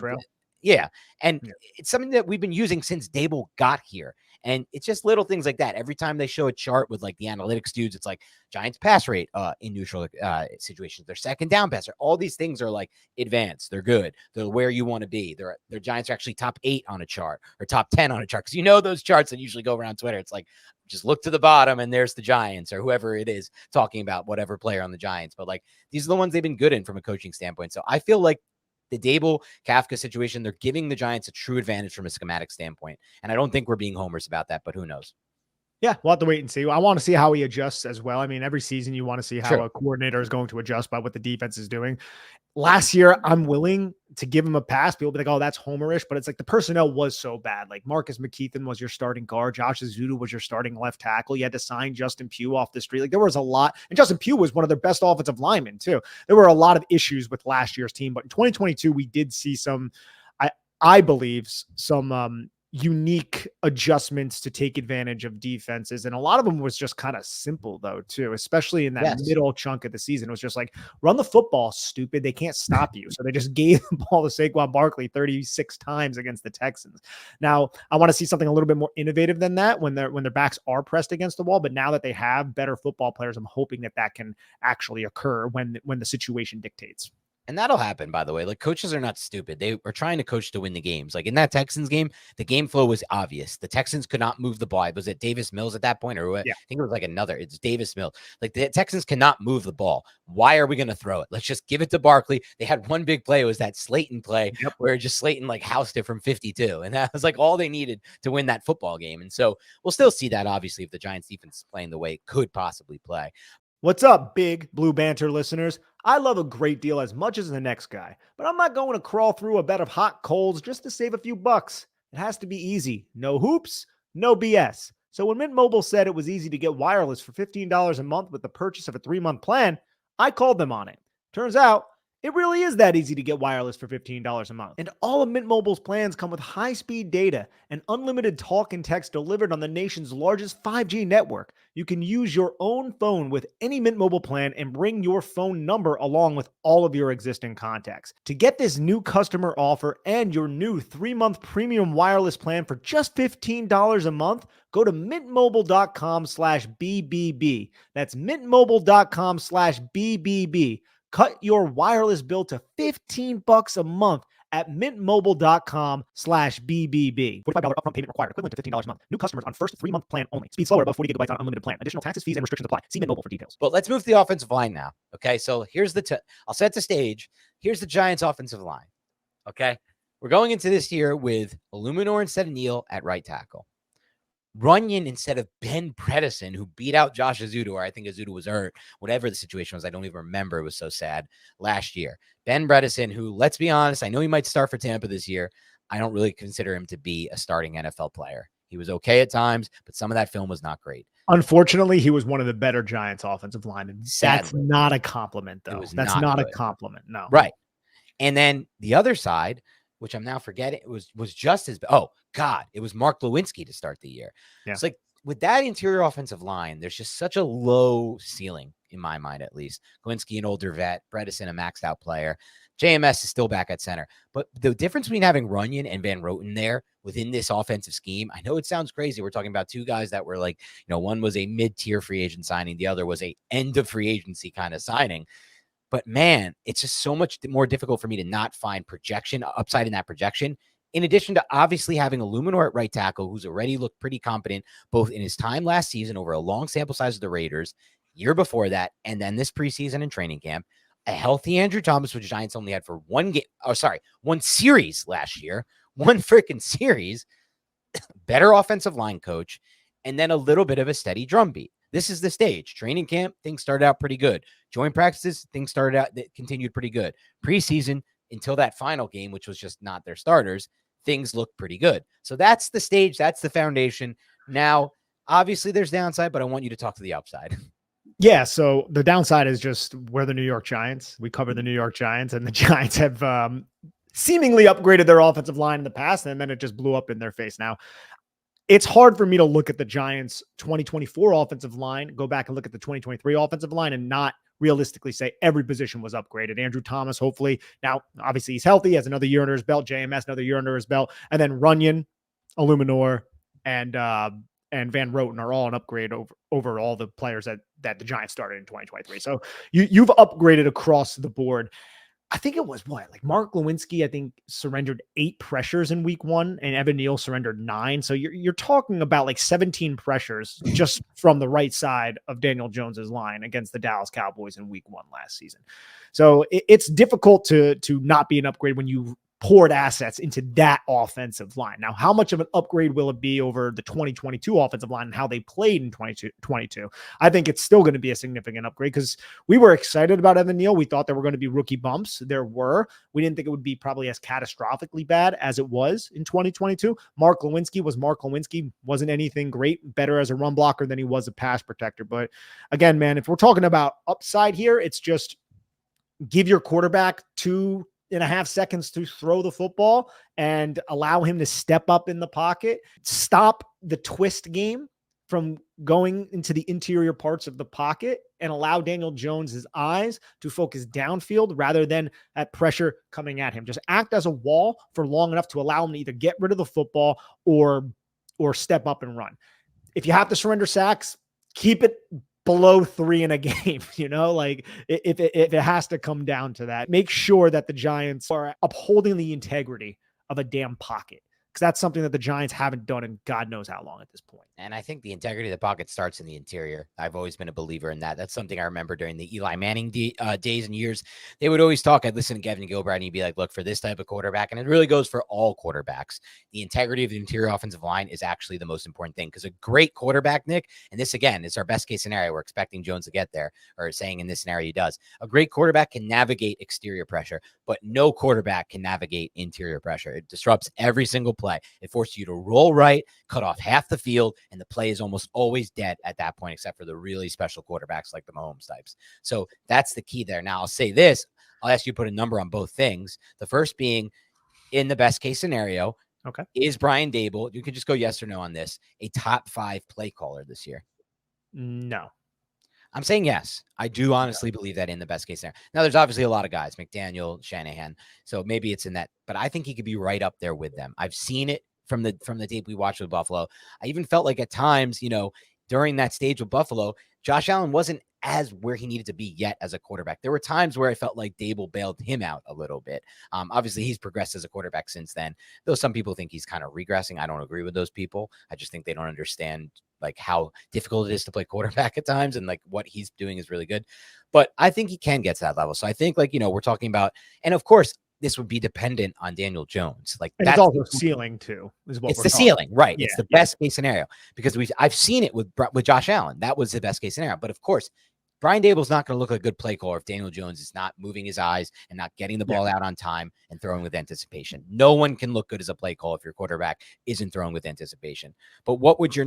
and it's something that we've been using since Daboll got here. And it's just little things like that. Every time they show a chart with like the analytics dudes, it's like Giants pass rate in neutral situations, their second down passer. All these things are like advanced. They're good. They're where you want to be. Their Giants are actually top 8 on a chart or top 10 on a chart. Because you know those charts that usually go around Twitter. It's like, just look to the bottom and there's the Giants or whoever it is talking about whatever player on the Giants. But like, these are the ones they've been good in from a coaching standpoint. So I feel like the Daboll Kafka situation, they're giving the Giants a true advantage from a schematic standpoint. And I don't think we're being homers about that, but who knows? Yeah, we'll have to wait and see. I want to see how he adjusts as well. I mean, every season you want to see how a coordinator is going to adjust by what the defense is doing. Last year, I'm willing to give him a pass. People be like, oh, that's homerish, but it's like the personnel was so bad. Like Marcus McKeithen was your starting guard. Josh Azudu was your starting left tackle. You had to sign Justin Pugh off the street. Like there was a lot. And Justin Pugh was one of their best offensive linemen too. There were a lot of issues with last year's team, but in 2022, we did see some, I believe, some unique adjustments to take advantage of defenses. And a lot of them was just kind of simple though, too, especially in that middle chunk of the season. It was just like, run the football, stupid. They can't stop you. So they just gave the ball to Saquon Barkley 36 times against the Texans. Now I want to see something a little bit more innovative than that when their backs are pressed against the wall. But now that they have better football players, I'm hoping that can actually occur when the situation dictates. And that'll happen, by the way. Like, coaches are not stupid. They are trying to coach to win the games. Like in that Texans game, the game flow was obvious. The Texans could not move the ball. Was it Davis Mills at that point? Or what? Yeah. I think it was like it's Davis Mills. Like the Texans cannot move the ball. Why are we going to throw it? Let's just give it to Barkley. They had one big play. It was that Slayton play where just Slayton like housed it from 52. And that was like all they needed to win that football game. And so we'll still see that, obviously, if the Giants defense is playing the way it could possibly play. What's up, big Blue Banter listeners? I love a great deal as much as the next guy, but I'm not going to crawl through a bed of hot coals just to save a few bucks. It has to be easy. No hoops, no BS. So when Mint Mobile said it was easy to get wireless for $15 a month with the purchase of a 3-month plan, I called them on it. Turns out, it really is that easy to get wireless for $15 a month. And all of Mint Mobile's plans come with high-speed data and unlimited talk and text delivered on the nation's largest 5G network. You can use your own phone with any Mint Mobile plan and bring your phone number along with all of your existing contacts. To get this new customer offer and your new 3-month premium wireless plan for just $15 a month, go to mintmobile.com/BBB. That's mintmobile.com/BBB. Cut your wireless bill to $15 a month at mintmobile.com/BBB. $45 upfront payment required, equivalent to $15 a month. New customers on first 3-month plan only. Speed slower above 40 gigabytes on unlimited plan. Additional taxes, fees, and restrictions apply. See Mint Mobile for details. But let's move to the offensive line now. Okay, so here's I'll set the stage. Here's the Giants offensive line. Okay, we're going into this year with Illuminor instead of Neal at right tackle. Runyon instead of Ben Bredesen, who beat out Josh Azudu, or I think Azudu was hurt, whatever the situation was. I don't even remember. It was so sad last year. Ben Bredesen, who, let's be honest, I know he might start for Tampa this year. I don't really consider him to be a starting NFL player. He was okay at times, but some of that film was not great. Unfortunately, he was one of the better Giants offensive linemen. That's not a compliment, though. That's not a compliment. No. Right. And then the other side, which I'm now forgetting, was just as it was Mark Lewinsky to start the year. Yeah. It's like with that interior offensive line, there's just such a low ceiling in my mind, at least. Lewinsky, an older vet, Bredesen, a maxed out player. JMS is still back at center. But the difference between having Runyon and Van Roten there within this offensive scheme, I know it sounds crazy. We're talking about two guys that were like, one was a mid-tier free agent signing. The other was a end of free agency kind of signing. But man, it's just so much more difficult for me to not find upside in that projection. In addition to obviously having a Luminor at right tackle, who's already looked pretty competent, both in his time last season over a long sample size of the Raiders, year before that, and then this preseason and training camp. A healthy Andrew Thomas, which Giants only had for one series last year, one freaking series, better offensive line coach, and then a little bit of a steady drumbeat. This is the stage. Training camp, things started out pretty good. Joint practices, things continued pretty good. Preseason, until that final game, which was just not their starters, things looked pretty good. So that's the stage. That's the foundation. Now, obviously, there's downside, but I want you to talk to the upside. Yeah, so the downside is just we're the New York Giants. We cover the New York Giants, and the Giants have seemingly upgraded their offensive line in the past, and then it just blew up in their face. Now, it's hard for me to look at the Giants' 2024 offensive line, go back and look at the 2023 offensive line, and not realistically say every position was upgraded. Andrew Thomas, hopefully, now obviously he's healthy, has another year under his belt. JMS, another year under his belt, and then Runyon, Illuminor, and Van Roten are all an upgrade over all the players that the Giants started in 2023. So you've upgraded across the board. I think it was like Mark Lewinsky, I think, surrendered 8 pressures in week 1, and Evan Neal surrendered 9. So you're talking about like 17 pressures just from the right side of Daniel Jones's line against the Dallas Cowboys in week 1 last season. So it's difficult to not be an upgrade when you poured assets into that offensive line. Now, how much of an upgrade will it be over the 2022 offensive line and how they played in 2022? I think it's still going to be a significant upgrade because we were excited about Evan Neal. We thought there were going to be rookie bumps. There were. We didn't think it would be probably as catastrophically bad as it was in 2022. Mark Lewinsky was Mark Lewinsky. Wasn't anything great, better as a run blocker than he was a pass protector. But again, man, if we're talking about upside here, it's just give your quarterback 2.5 seconds to throw the football and allow him to step up in the pocket, stop the twist game from going into the interior parts of the pocket, and allow Daniel Jones's eyes to focus downfield rather than at pressure coming at him. Just act as a wall for long enough to allow him to either get rid of the football or step up and run. If you have to surrender sacks, keep it below 3 in a game, like if it has to come down to that, make sure that the Giants are upholding the integrity of a damn pocket. Because that's something that the Giants haven't done in God knows how long at this point. And I think the integrity of the pocket starts in the interior. I've always been a believer in that. That's something I remember during the Eli Manning days and years. They would always talk. I'd listen to Kevin Gilbride and he'd be like, look, for this type of quarterback, and it really goes for all quarterbacks, the integrity of the interior offensive line is actually the most important thing. Because a great quarterback, Nick, and this, again, is our best case scenario. We're expecting Jones to get there, or saying in this scenario he does. A great quarterback can navigate exterior pressure, but no quarterback can navigate interior pressure. It disrupts every single play. It forces you to roll right, cut off half the field, and the play is almost always dead at that point, except for the really special quarterbacks like the Mahomes types. So that's the key there. Now, I'll say this. I'll ask you to put a number on both things. The first being, in the best case scenario, okay, is Brian Daboll, you can just go yes or no on this, a top 5 play caller this year? No. I'm saying yes. I do honestly believe that in the best case scenario. Now, there's obviously a lot of guys, McDaniel, Shanahan, so maybe it's in that, but I think he could be right up there with them. I've seen it from the tape we watched with Buffalo. I even felt like at times, during that stage with Buffalo, Josh Allen wasn't as where he needed to be yet as a quarterback. There were times where I felt like Daboll bailed him out a little bit. Obviously, he's progressed as a quarterback since then, though some people think he's kind of regressing. I don't agree with those people. I just think they don't understand like how difficult it is to play quarterback at times, and like what he's doing is really good. But I think he can get to that level. So I think we're talking about, and of course, this would be dependent on Daniel Jones. Like, and that's also ceiling too, is what it's the ceiling, right? Yeah, it's the best case scenario, because I've seen it with Josh Allen. That was the best case scenario. But of course, Brian Daboll's not going to look like a good play caller if Daniel Jones is not moving his eyes and not getting the ball out on time and throwing with anticipation. No one can look good as a play caller if your quarterback isn't throwing with anticipation. But what would go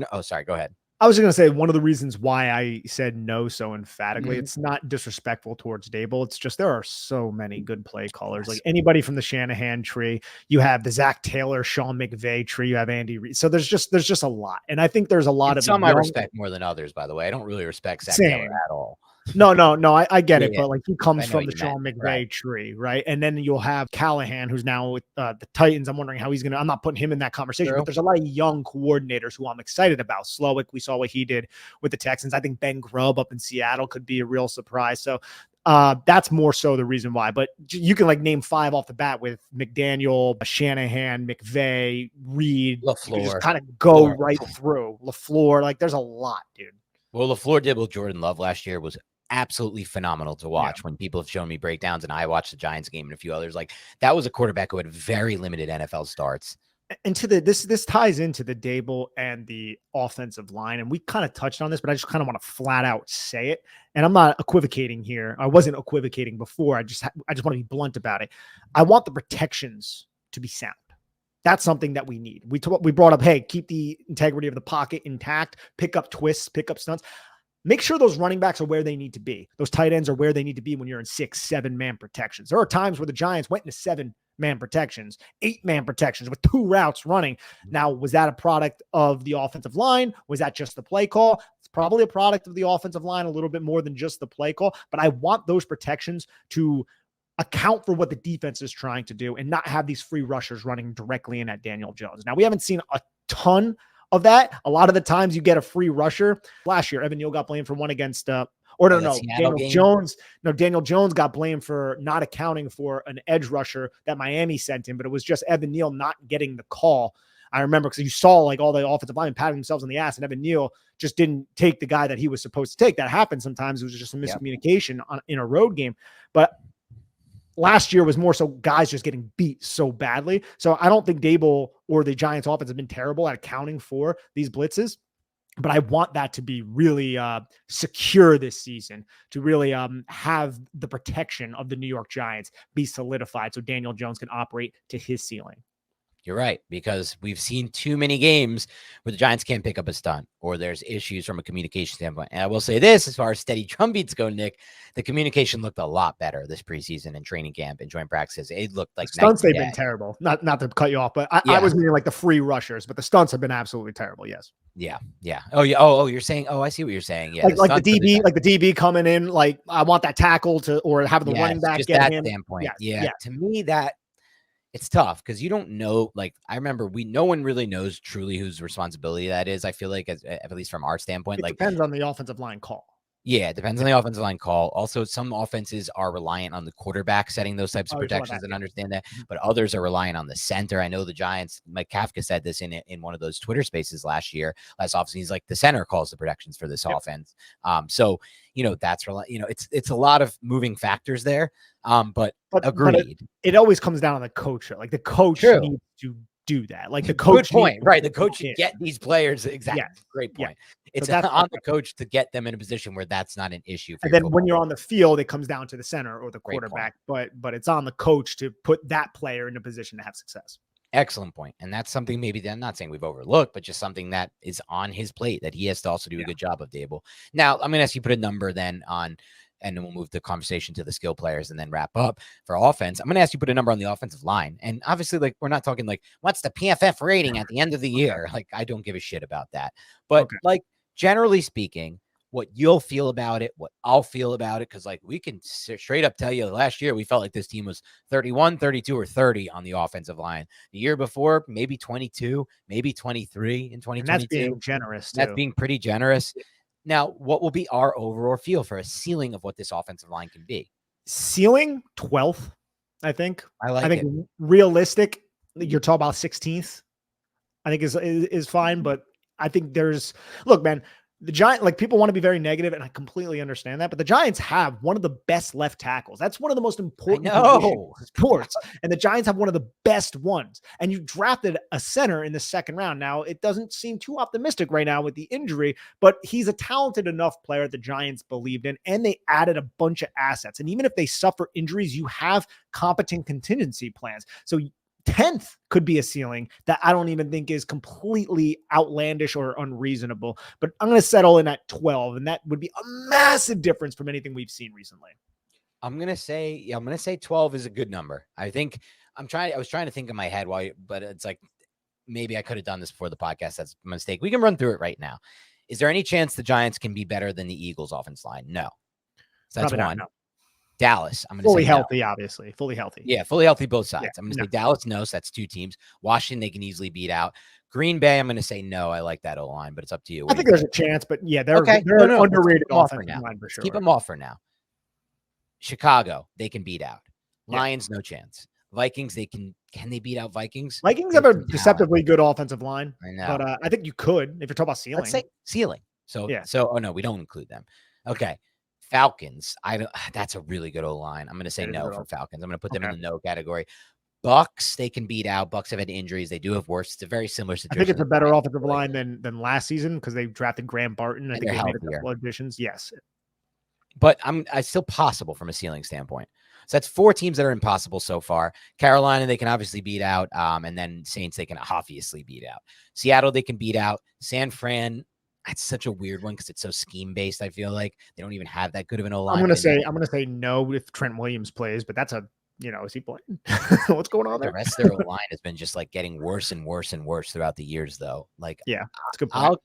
ahead. I was going to say, one of the reasons why I said no so emphatically, it's not disrespectful towards Daboll. It's just, there are so many good play callers. Like anybody from the Shanahan tree, you have the Zach Taylor, Sean McVay tree, you have Andy Reid. So there's just a lot. And I think there's a lot of some I respect more than others, by the way. I don't really respect Zach Taylor at all. No, I get it, but like he comes from the Sean McVay right. tree, right? And then you'll have Callahan, who's now with the Titans. I'm wondering how he's I'm not putting him in that conversation, but there's a lot of young coordinators who I'm excited about. Slowick, we saw what he did with the Texans. I think Ben Grubb up in Seattle could be a real surprise. So That's more so the reason why. But you can like name 5 off the bat with McDaniel, Shanahan, McVay, Reed. You can just LaFleur. kind of go right through LaFleur. Like there's a lot, dude. Well, LaFleur did with Jordan Love last year was absolutely phenomenal to watch. When people have shown me breakdowns, and I watched the Giants game and a few others, like that was a quarterback who had very limited NFL starts. And to this ties into the Daboll and the offensive line, and we kind of touched on this, but I just kind of want to flat out say it. And I'm not equivocating here. I wasn't equivocating before. I just want to be blunt about it. I want the protections to be sound. That's something that we need. We brought up, hey, keep the integrity of the pocket intact, pick up twists, pick up stunts. Make sure those running backs are where they need to be. Those tight ends are where they need to be when you're in 6, 7-man protections. There are times where the Giants went into 7-man protections, 8-man protections with 2 routes running. Now, was that a product of the offensive line? Was that just the play call? It's probably a product of the offensive line, a little bit more than just the play call. But I want those protections to account for what the defense is trying to do and not have these free rushers running directly in at Daniel Jones. Now, we haven't seen a ton of that. A lot of the times you get a free rusher. Last year, Evan Neal got blamed for one against Daniel Jones. No, Daniel Jones got blamed for not accounting for an edge rusher that Miami sent him, but it was just Evan Neal not getting the call. I remember because you saw like all the offensive linemen patting themselves on the ass, and Evan Neal just didn't take the guy that he was supposed to take. That happened sometimes. It was just a miscommunication in a road game. But last year was more so guys just getting beat so badly. So I don't think Daboll or the Giants offense have been terrible at accounting for these blitzes, but I want that to be really secure this season, to really have the protection of the New York Giants be solidified so Daniel Jones can operate to his ceiling. You're right, because we've seen too many games where the Giants can't pick up a stunt or there's issues from a communication standpoint. And I will say this, as far as steady drumbeats go, Nick, the communication looked a lot better this preseason and training camp and joint practices. It looked like the stunts, they've been terrible. Not to cut you off, but I was meaning like the free rushers, but the stunts have been absolutely terrible. Yes. Yeah. Oh, yeah. Oh, you're saying, I see what you're saying. Yeah. Like the DB coming in, like I want that tackle or have the running back get that him. Standpoint. Yeah. To me, that it's tough because you don't know. Like I remember, no one really knows truly whose responsibility that is. I feel like, at least from our standpoint, it depends on the offensive line call. Yeah, it depends on the offensive line call. Also, some offenses are reliant on the quarterback setting those types of protections and understand that, but others are relying on the center. I know the Giants, Mike Kafka said this in one of those Twitter spaces last offseason. He's like, the center calls the protections for this offense. So, that's it's a lot of moving factors there. But agreed. But it always comes down on the coach. Like the coach needs to do that. Like the coach. Good point. Right. The coach should get these players. Exactly. Yes. Great point. Yeah. It's on the coach to get them in a position where that's not an issue. And then when you're on the field, it comes down to the center or the quarterback, but it's on the coach to put that player in a position to have success. Excellent point. And that's something maybe that I'm not saying we've overlooked, but just something that is on his plate that he has to also do a good job of, Daboll. Now, I'm going to ask you to put a number then on, and then we'll move the conversation to the skill players and then wrap up for offense. I'm going to ask you to put a number on the offensive line. And obviously, like, we're not talking like, what's the PFF rating at the end of the year? Like, I don't give a shit about that. But like, generally speaking, what you'll feel about it, what I'll feel about it, because like we can straight up tell you last year we felt like this team was 31, 32, or 30 on the offensive line. The year before, maybe 22, maybe 23 in 2022. And that's being generous, too. That's being pretty generous. Now, what will be our overall feel for a ceiling of what this offensive line can be? Ceiling 12th, I think. I think realistic, you're talking about 16th, I think is fine. But I think look, man, the Giants, like, people want to be very negative, and I completely understand that, but the Giants have one of the best left tackles. That's one of the most important positions in sports. And the Giants have one of the best ones. And you drafted a center in the second round. Now, it doesn't seem too optimistic right now with the injury, but he's a talented enough player the Giants believed in, and they added a bunch of assets. And even if they suffer injuries, you have competent contingency plans. So 10th could be a ceiling that I don't even think is completely outlandish or unreasonable, but I'm going to settle in at 12. And that would be a massive difference from anything we've seen recently. I'm going to say 12 is a good number. I was trying to think in my head but it's like, maybe I could have done this before the podcast. That's a mistake. We can run through it right now. Is there any chance the Giants can be better than the Eagles offense line? No. So that's one. No. Dallas, I'm going to say fully healthy, obviously. Fully healthy. Yeah, fully healthy both sides. Yeah, I'm going to say Dallas, no. So that's 2 teams. Washington, they can easily beat out. Green Bay, I'm going to say no. I like that O-line, but it's up to you. I think there's a chance, but yeah, they're an underrated offensive line for sure. Keep them off for now. Chicago, they can beat out. Yeah. Lions, no chance. Vikings, can they beat out Vikings? Vikings They have a some talent. deceptively good offensive line, I know. but I think you could if you're talking about ceiling. Let's say ceiling. So, Yeah. oh no, we don't include them. Okay. Falcons. That's a really good O-line. I'm going to say no for Falcons. I'm going to put them in the no category. Bucks, they can beat out. Bucks have had injuries. They do have worse. It's a very similar situation. I think it's a better offensive line than last season because they drafted Graham Barton. I think they made a couple additions. Yes. But it's still possible from a ceiling standpoint. So that's 4 teams that are impossible so far. Carolina, they can obviously beat out. And then Saints, they can obviously beat out. Seattle, they can beat out. San Fran, that's such a weird one because it's so scheme based. I feel like they don't even have that good of an O-line. I'm gonna say no if Trent Williams plays, but that's is he playing? What's going on there? The rest of their O-line has been just like getting worse and worse and worse throughout the years, though. Like, yeah, that's a good point.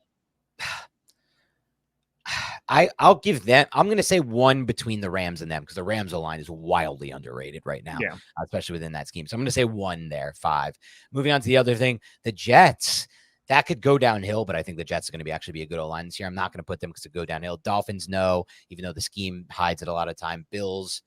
I'll give them. I'm going to say one between the Rams and them because the Rams O-line is wildly underrated right now, especially within that scheme. So I'm going to say 1 there, 5. Moving on to the other thing, the Jets. That could go downhill, but I think the Jets are going to actually be a good O-line this year. I'm not going to put them because it go downhill. Dolphins, no, even though the scheme hides it a lot of time. Bills,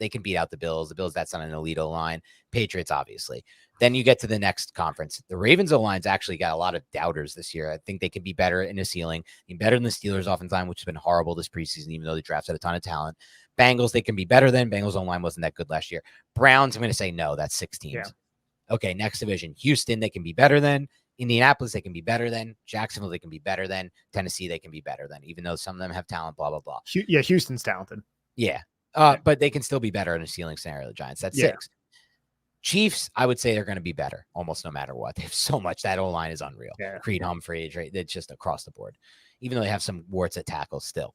they can beat out the Bills. The Bills, that's not an elite O-line. Patriots, obviously. Then you get to the next conference. The Ravens O-line's actually got a lot of doubters this year. I think they can be better in a ceiling, better than the Steelers offensive line, which has been horrible this preseason, even though they drafted a ton of talent. Bengals, they can be better than. Bengals O-line wasn't that good last year. Browns, I'm going to say no. That's 6 teams. Yeah. Okay, next division. Houston, they can be better than. Indianapolis, they can be better than. Jacksonville, they can be better than. Tennessee, they can be better than, even though some of them have talent, blah, blah, blah. Yeah, Houston's talented. Yeah. But they can still be better in a ceiling scenario, the Giants. That's 6. Chiefs, I would say they're going to be better almost no matter what. They have so much. That O-line is unreal. Yeah. Creed Humphreys, right? It's just across the board, even though they have some warts at tackle still.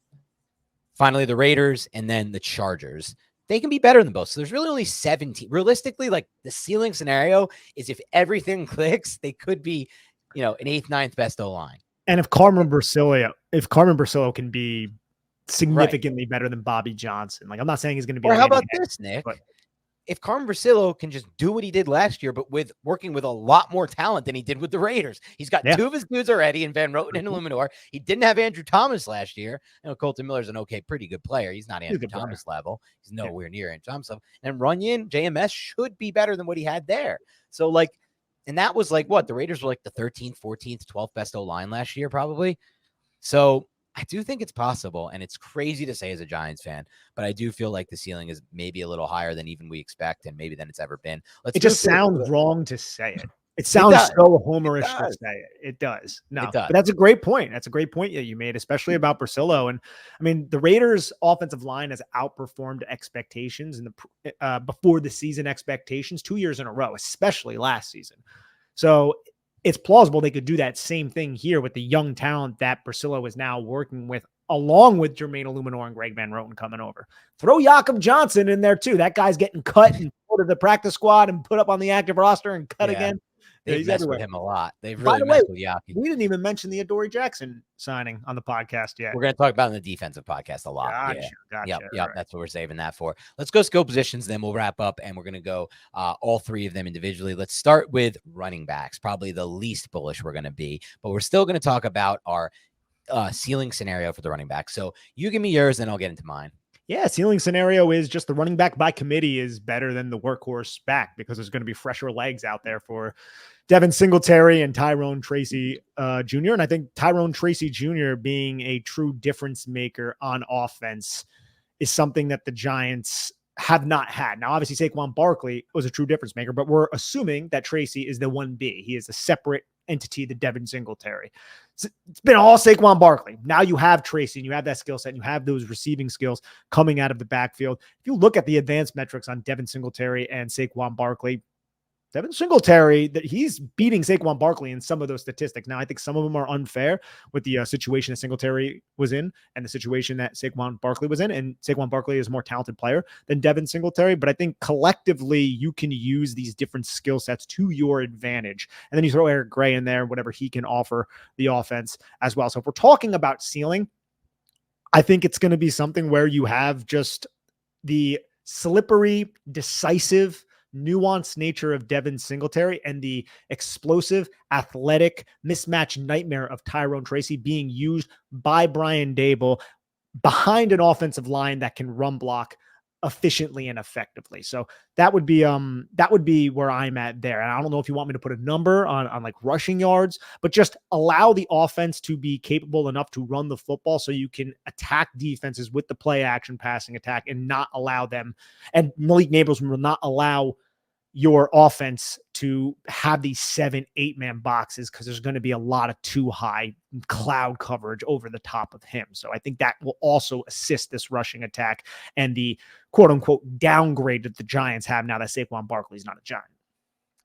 Finally, the Raiders and then the Chargers. They can be better than both. So there's really only 17. Realistically, like the ceiling scenario is if everything clicks, they could be, an 8th, 9th best O-line. And if Carmen Bursillo can be significantly better than Bobby Johnson, like I'm not saying he's going to be. Or how about this, Nick? But if Carmen Bursillo can just do what he did last year, but with working with a lot more talent than he did with the Raiders, he's got 2 of his dudes already in Van Roten and Illuminor. He didn't have Andrew Thomas last year. Colton Miller's an pretty good player. He's not Andrew Thomas level. He's nowhere near Andrew Thomas level. And Runyon, JMS should be better than what he had there. So and that was what? The Raiders were the 13th, 14th, 12th best O-line last year, probably. So I do think it's possible, and it's crazy to say as a Giants fan, but I do feel like the ceiling is maybe a little higher than even we expect and maybe than it's ever been. It just sounds wrong to say it. It sounds so homerish to say it. It does. No, it does. But that's a great point. That's a great point that you made, especially about Bursillo. And I mean, the Raiders' offensive line has outperformed expectations in the before the season expectations 2 years in a row, especially last season. So it's plausible they could do that same thing here with the young talent that Bursillo is now working with, along with Jermaine Illuminor and Greg Van Roten coming over. Throw Jakob Johnson in there too. That guy's getting cut and put to the practice squad and put up on the active roster and cut again. They've messed with him a lot. They've really messed with Jakob. We didn't even mention the Adoree Jackson signing on the podcast yet. We're going to talk about it in the defensive podcast a lot. Gotcha. Yep. Right. That's what we're saving that for. Let's go skill positions, then we'll wrap up, and we're going to go all 3 of them individually. Let's start with running backs, probably the least bullish we're going to be, but we're still going to talk about our ceiling scenario for the running back. So you give me yours, then I'll get into mine. Yeah, ceiling scenario is just the running back by committee is better than the workhorse back because there's going to be fresher legs out there for Devin Singletary and Tyrone Tracy Jr. And I think Tyrone Tracy Jr. being a true difference maker on offense is something that the Giants have not had. Now, obviously, Saquon Barkley was a true difference maker, but we're assuming that Tracy is the 1B. He is a separate entity, the Devin Singletary. It's been all Saquon Barkley. Now you have Tracy and you have that skill set and you have those receiving skills coming out of the backfield. If you look at the advanced metrics on Devin Singletary and Saquon Barkley, Devin Singletary, that he's beating Saquon Barkley in some of those statistics. Now, I think some of them are unfair with the situation that Singletary was in and the situation that Saquon Barkley was in. And Saquon Barkley is a more talented player than Devin Singletary. But I think collectively you can use these different skill sets to your advantage. And then you throw Eric Gray in there, whatever he can offer the offense as well. So if we're talking about ceiling, I think it's going to be something where you have just the slippery, decisive, nuanced nature of Devin Singletary and the explosive, athletic mismatch nightmare of Tyrone Tracy being used by Brian Daboll behind an offensive line that can run block efficiently and effectively. So that would be where I'm at there. And I don't know if you want me to put a number on like rushing yards, but just allow the offense to be capable enough to run the football so you can attack defenses with the play action passing attack and not allow them. And Malik Neighbors will not allow your offense to have these 7-8 man boxes, because there's going to be a lot of too high cloud coverage over the top of him. So I think that will also assist this rushing attack and the quote unquote downgrade that the Giants have now that Saquon Barkley is not a Giant.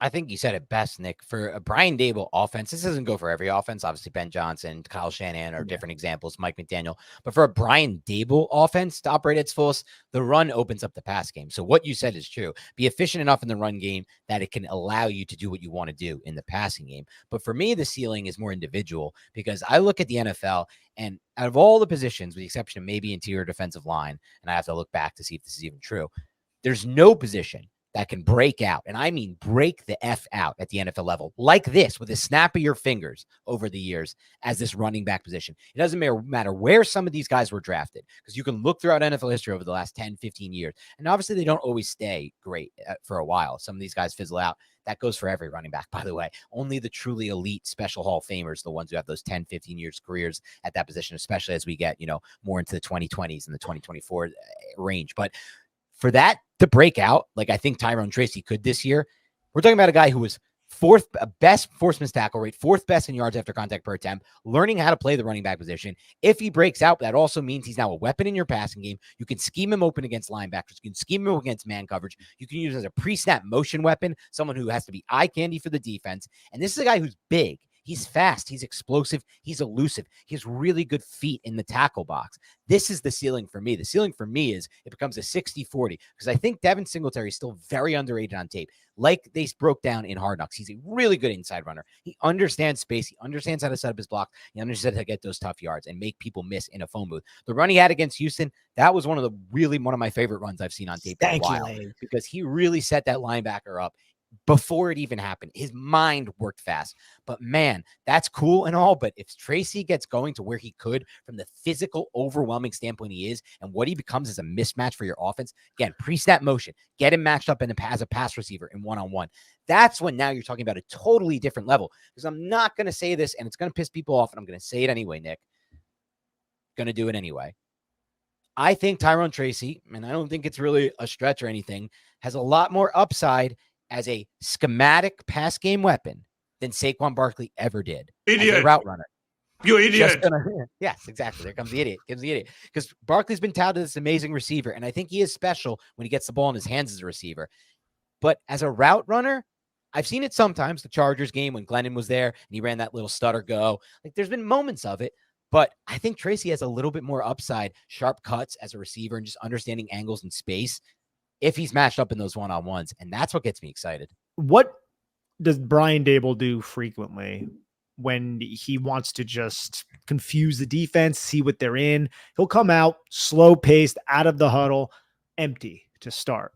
I think you said it best, Nick. For a Brian Daboll offense, this doesn't go for every offense. Obviously, Ben Johnson, Kyle Shanahan are different examples, Mike McDaniel. But for a Brian Daboll offense to operate at its fullest, the run opens up the pass game. So what you said is true. Be efficient enough in the run game that it can allow you to do what you want to do in the passing game. But for me, the ceiling is more individual, because I look at the NFL, and out of all the positions, with the exception of maybe interior defensive line, and I have to look back to see if this is even true, there's no position that can break out, and I mean break the F out at the NFL level, like this, with a snap of your fingers over the years, as this running back position. It doesn't matter where some of these guys were drafted, because you can look throughout NFL history over the last 10, 15 years, and obviously they don't always stay great for a while. Some of these guys fizzle out. That goes for every running back, by the way. Only the truly elite special Hall of Famers, the ones who have those 10, 15 years careers at that position, especially as we get, more into the 2020s and the 2024 range. But for that to break out, like I think Tyrone Tracy could this year, we're talking about a guy who was best forced missed tackle rate, fourth best in yards after contact per attempt, learning how to play the running back position. If he breaks out, that also means he's now a weapon in your passing game. You can scheme him open against linebackers. You can scheme him against man coverage. You can use him as a pre-snap motion weapon, someone who has to be eye candy for the defense. And this is a guy who's big. He's fast. He's explosive. He's elusive. He has really good feet in the tackle box. This is the ceiling for me. The ceiling for me is it becomes a 60-40, because I think Devin Singletary is still very underrated on tape. Like they broke down in Hard Knocks, he's a really good inside runner. He understands space. He understands how to set up his block. He understands how to get those tough yards and make people miss in a phone booth. The run he had against Houston, that was one of my favorite runs I've seen on tape in a while, because he really set that linebacker up before it even happened. His mind worked fast. But man, that's cool and all. But if Tracy gets going to where he could from the physical, overwhelming standpoint he is, and what he becomes as a mismatch for your offense, again, pre-snap motion, get him matched up as a pass receiver in one-on-one. That's when now you're talking about a totally different level. Because I'm not going to say this, and it's going to piss people off, and I'm going to say it anyway, Nick. Going to do it anyway. I think Tyrone Tracy, and I don't think it's really a stretch or anything, has a lot more upside as a schematic pass game weapon than Saquon Barkley ever did. Idiot. As a route runner. You idiot. Yes, exactly. There comes the idiot. Because Barkley's been touted as this amazing receiver, and I think he is special when he gets the ball in his hands as a receiver. But as a route runner, I've seen it sometimes. The Chargers game when Glennon was there and he ran that little stutter go. Like, there's been moments of it, but I think Tracy has a little bit more upside, sharp cuts as a receiver, and just understanding angles and space if he's matched up in those one-on-ones. And that's what gets me excited. What does Brian Daboll do frequently when he wants to just confuse the defense, see what they're in? He'll come out slow-paced, out of the huddle, empty to start.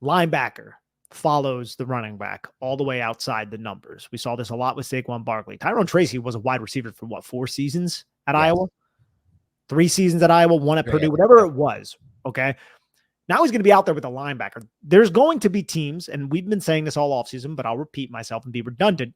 Linebacker follows the running back all the way outside the numbers. We saw this a lot with Saquon Barkley. Tyrone Tracy was a wide receiver for 4 seasons at Iowa? 3 seasons at Iowa, 1 at Purdue, whatever it was. Okay. Now he's going to be out there with a linebacker. There's going to be teams, and we've been saying this all offseason, but I'll repeat myself and be redundant.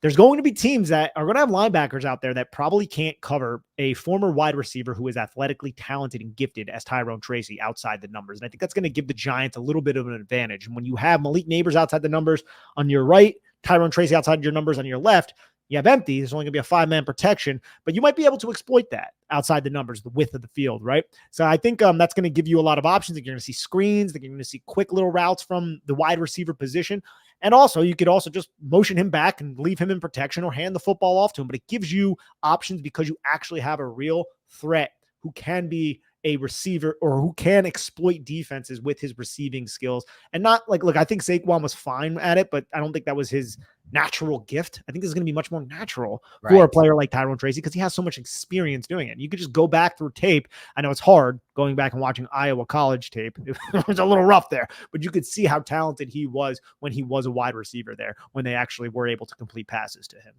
There's going to be teams that are going to have linebackers out there that probably can't cover a former wide receiver who is athletically talented and gifted as Tyrone Tracy outside the numbers. And I think that's going to give the Giants a little bit of an advantage. And when you have Malik Neighbors outside the numbers on your right, Tyrone Tracy outside your numbers on your left, you have empty. There's only going to be a 5-man protection, but you might be able to exploit that outside the numbers, the width of the field, right? So I think that's going to give you a lot of options. You're going to see screens. You're going to see quick little routes from the wide receiver position. And also, you could also just motion him back and leave him in protection or hand the football off to him. But it gives you options because you actually have a real threat who can be a receiver or who can exploit defenses with his receiving skills. And not like, look, I think Saquon was fine at it, but I don't think that was his natural gift. I think this is going to be much more natural for a player like Tyrone Tracy because he has so much experience doing it. You could just go back through tape. I know it's hard going back and watching Iowa college tape. It was a little rough there, but you could see how talented he was when he was a wide receiver there, when they actually were able to complete passes to him.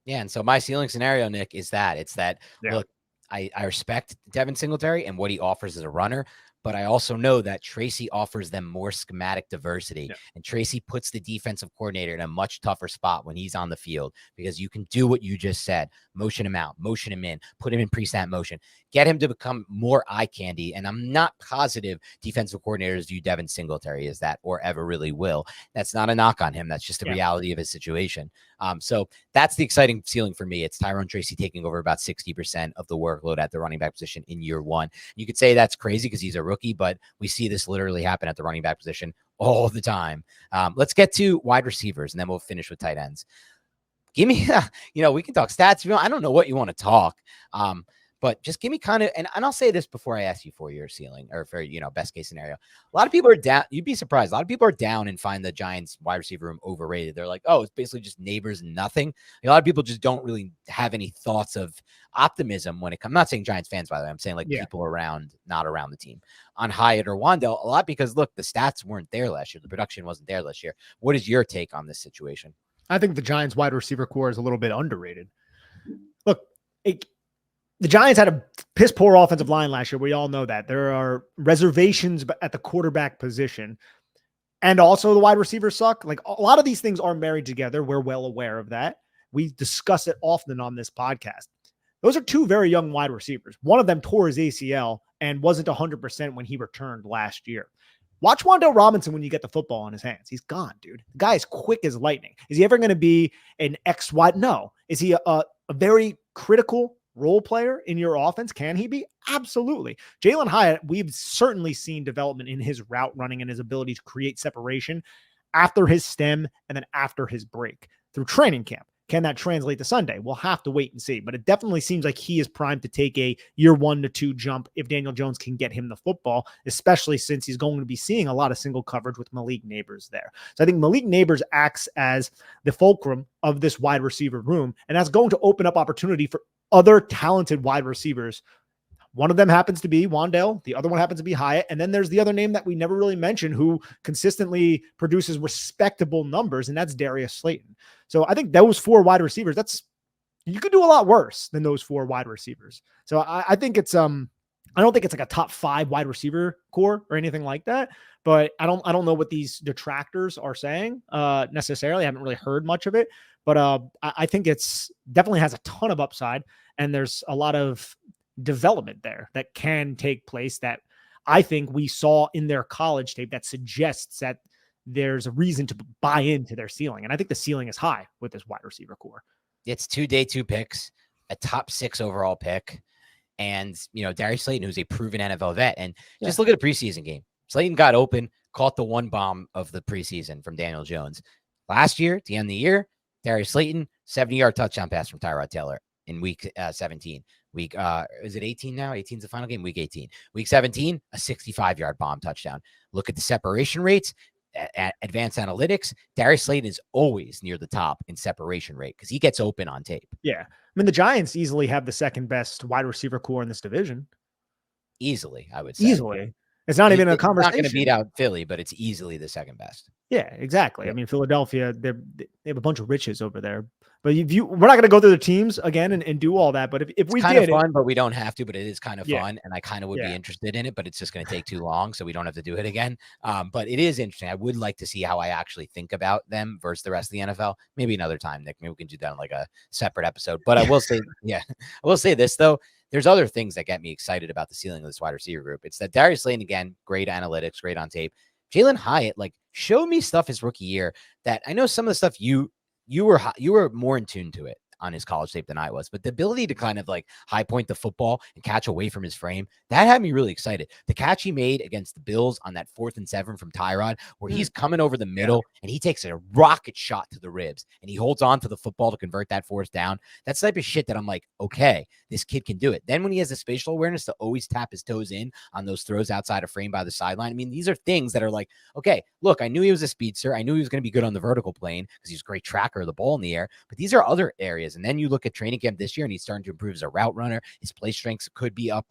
Yeah. And so my ceiling scenario, Nick, is that look, I respect Devin Singletary and what he offers as a runner, But I also know that Tracy offers them more schematic diversity. Yeah. And Tracy puts the defensive coordinator in a much tougher spot when he's on the field, because you can do what you just said. Motion him out, motion him in, put him in pre-snap motion, get him to become more eye candy. And I'm not positive defensive coordinators view Devin Singletary as that or ever really will. That's not a knock on him. That's just the reality of his situation. So that's the exciting ceiling for me. It's Tyrone Tracy taking over about 60% of the workload at the running back position in year one. You could say that's crazy because he's a rookie, but we see this literally happen at the running back position all the time. Let's get to wide receivers, and then we'll finish with tight ends. Give me, we can talk stats. I don't know what you want to talk. But just give me kind of, and I'll say this before I ask you for your ceiling or for, best case scenario. A lot of people are down. You'd be surprised. A lot of people are down and find the Giants wide receiver room overrated. They're like, oh, it's basically just neighbors and nothing. A lot of people just don't really have any thoughts of optimism when it comes. I'm not saying Giants fans, by the way. I'm saying people around, not around the team on Hyatt or Wandell a lot, because look, the stats weren't there last year. The production wasn't there last year. What is your take on this situation? I think the Giants wide receiver core is a little bit underrated. Look, the Giants had a piss poor offensive line last year. We all know that. There are reservations at the quarterback position. And also the wide receivers suck. Like, a lot of these things are married together. We're well aware of that. We discuss it often on this podcast. Those are two very young wide receivers. One of them tore his ACL and wasn't 100% when he returned last year. Watch Wan'Dale Robinson when you get the football in his hands. He's gone, dude. The guy is quick as lightning. Is he ever going to be an X wide? No. Is he a very critical role player in your offense? Can he be? Absolutely. Jalen Hyatt, we've certainly seen development in his route running and his ability to create separation after his stem and then after his break through training camp. Can that translate to Sunday? We'll have to wait and see, but it definitely seems like he is primed to take a year 1 to 2 jump if Daniel Jones can get him the football, especially since he's going to be seeing a lot of single coverage with Malik Neighbors there. So I think Malik Neighbors acts as the fulcrum of this wide receiver room, and that's going to open up opportunity for other talented wide receivers. One of them happens to be Wan'Dale. The other one happens to be Hyatt. And then there's the other name that we never really mentioned who consistently produces respectable numbers, and that's Darius Slayton. So I think those 4 wide receivers, you could do a lot worse than those 4 wide receivers. So I think it's, I don't think it's like a top 5 wide receiver core or anything like that, but I don't know what these detractors are saying necessarily. I haven't really heard much of it, but I think it's definitely has a ton of upside, and there's a lot of development there that can take place that I think we saw in their college tape that suggests that there's a reason to buy into their ceiling. And I think the ceiling is high with this wide receiver core. It's 2 day 2 picks, a top 6 overall pick, and Darius Slayton, who's a proven NFL vet. And just look at the preseason game. Slayton got open, caught the one bomb of the preseason from Daniel Jones. Last year, at the end of the year, Darius Slayton, 70-yard touchdown pass from Tyrod Taylor in week 17. Week, is it 18 now? 18 is the final game. Week 18. Week 17, a 65-yard bomb touchdown. Look at the separation rates. At advanced analytics, Darius Slayton is always near the top in separation rate because he gets open on tape. Yeah. I mean, the Giants easily have the second best wide receiver core in this division. Easily, I would say. Easily. It's not even a conversation. It's not going to beat out Philly, but it's easily the second best. Yeah, exactly. I mean, Philadelphia, they have a bunch of riches over there. But we're not going to go through the teams again and do all that. But if we kind did, of fun, but we don't have to. But it is kind of fun, and I kind of would be interested in it. But it's just going to take too long, so we don't have to do it again. But it is interesting. I would like to see how I actually think about them versus the rest of the NFL. Maybe another time, Nick. Maybe we can do that on like a separate episode. But I will say, I will say this though. There's other things that get me excited about the ceiling of this wide receiver group. It's that Darius Slayton, again, great analytics, great on tape. Jalen Hyatt, showed me stuff his rookie year that I know some of the stuff you were more in tune to it on his college tape than I was, but the ability to kind of high point the football and catch away from his frame, that had me really excited. The catch he made against the Bills on that 4th and 7 from Tyrod, where he's coming over the middle and he takes a rocket shot to the ribs and he holds on to the football to convert that 4th down. That's the type of shit that I'm like, okay, this kid can do it. Then when he has the spatial awareness to always tap his toes in on those throws outside of frame by the sideline, I mean, these are things that are like, okay, look, I knew he was a speedster. I knew he was going to be good on the vertical plane because he's a great tracker of the ball in the air, but these are other areas. And then you look at training camp this year and he's starting to improve as a route runner. His play strengths could be up.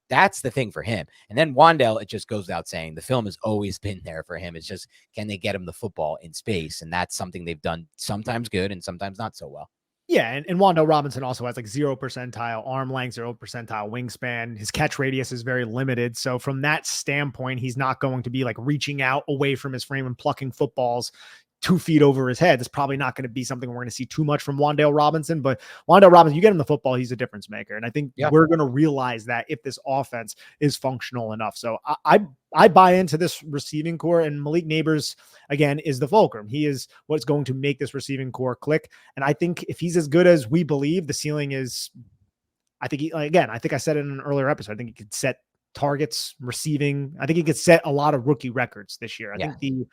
That's the thing for him. And then Wan'Dale, it just goes without saying, the film has always been there for him. It's just, can they get him the football in space? And that's something they've done sometimes good and sometimes not so well. Yeah, and Wando Robinson also has like 0 percentile arm length, 0 percentile wingspan. His catch radius is very limited. So from that standpoint, he's not going to be like reaching out away from his frame and plucking footballs 2 feet over his head. That's probably not going to be something we're going to see too much from Wandale Robinson, but Wandale Robinson, you get him the football, he's a difference maker. And I think we're going to realize that if this offense is functional enough. So I buy into this receiving core, and Malik Neighbors, again, is the fulcrum. He is what's going to make this receiving core click. And I think if he's as good as we believe, the ceiling is, I think, I think I said it in an earlier episode, I think he could set targets, receiving. I think he could set a lot of rookie records this year. I think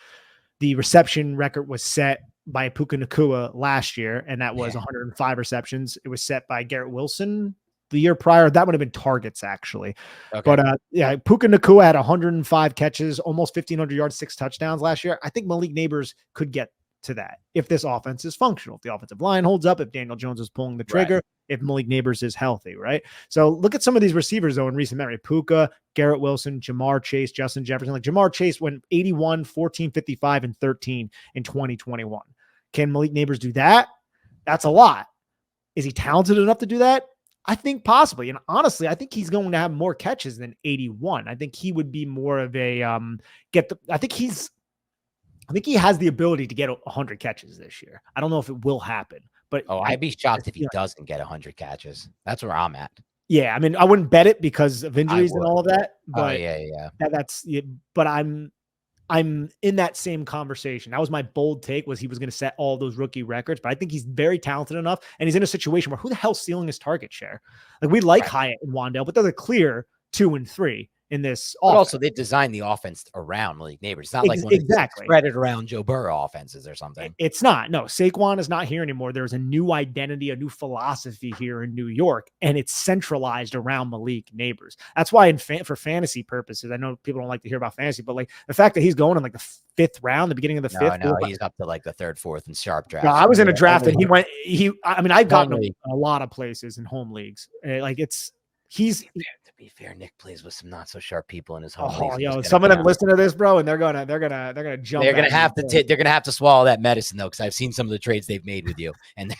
the reception record was set by Puka Nacua last year, and that was 105 receptions. It was set by Garrett Wilson the year prior. That would have been targets, actually. Okay. But Puka Nacua had 105 catches, almost 1,500 yards, 6 touchdowns last year. I think Malik Neighbors could get to that if this offense is functional, if the offensive line holds up, if Daniel Jones is pulling the trigger, if Malik Neighbors is healthy, right? So look at some of these receivers, though, in recent memory. Puka, Garrett Wilson, Jamar Chase, Justin Jefferson. Like Jamar Chase went 81, 14, 55, and 13 in 2021. Can Malik Neighbors do that? That's a lot. Is he talented enough to do that? I think possibly. And honestly, I think he's going to have more catches than 81. I think he would be more of a I think he has the ability to get 100 catches this year. I don't know if it will happen, but I'd be shocked if he doesn't get 100 catches. That's where I'm at. Yeah, I mean, I wouldn't bet it because of injuries and all of that. But that's but I'm in that same conversation. That was my bold take, was he was going to set all those rookie records, but I think he's very talented enough, and he's in a situation where who the hell's stealing his target share? Like, we like Hyatt and Wandale, but they're the clear 2 and 3 in this offense. But also, they designed the offense around Malik Neighbors. It's not like spread it around Joe Burrow offenses or something. It's not. No, Saquon is not here anymore. There's a new identity, a new philosophy here in New York, and it's centralized around Malik Neighbors. That's why for fantasy purposes, I know people don't like to hear about fantasy, but like the fact that he's going in like the 5th round, the beginning of the 5th. No, he's up to like the 3rd, 4th, and sharp draft. No, I was in a draft and I've gotten him a lot of places in home leagues. To be fair, Nick plays with some not so sharp people in his home. Some of them listen to this, bro, and they're gonna jump. They're gonna have to swallow that medicine though, because I've seen some of the trades they've made with you, and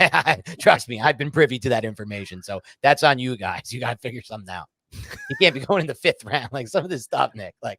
trust me, I've been privy to that information. So that's on you guys. You gotta figure something out. You can't be going in the 5th round like some of this stuff, Nick. Like,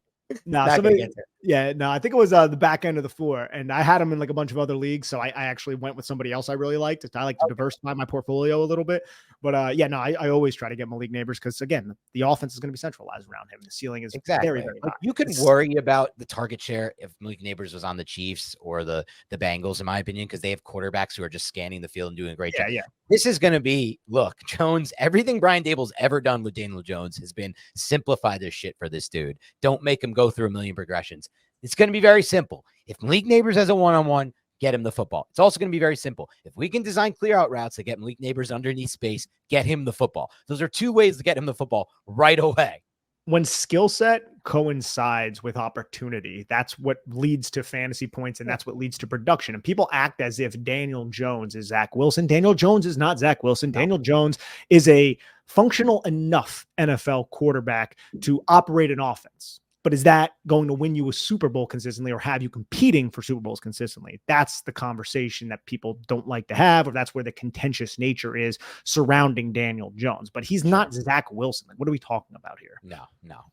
I think it was the back end of the 4, and I had him in like a bunch of other leagues, so I actually went with somebody else I really liked. I like to diversify my portfolio a little bit, but I always try to get Malik Neighbors because, again, the offense is going to be centralized around him. The ceiling is very, very high. You could worry about the target share if Malik Neighbors was on the Chiefs or the Bengals, in my opinion, because they have quarterbacks who are just scanning the field and doing a great job. Yeah. This is going to be, look, Jones, everything Brian Daboll's ever done with Daniel Jones has been simplify this shit for this dude. Don't make him go through a million progressions. It's going to be very simple. If Malik Neighbors has a one-on-one, get him the football. It's also going to be very simple. If we can design clear out routes that get Malik Neighbors underneath space, get him the football. Those are 2 ways to get him the football right away. When skill set coincides with opportunity, that's what leads to fantasy points, and that's what leads to production. And people act as if Daniel Jones is Zach Wilson. Daniel Jones is not Zach Wilson. Daniel Jones is a functional enough NFL quarterback to operate an offense. But is that going to win you a Super Bowl consistently, or have you competing for Super Bowls consistently? That's the conversation that people don't like to have, or that's where the contentious nature is surrounding Daniel Jones. But he's not Zach Wilson. Like, what are we talking about here? No.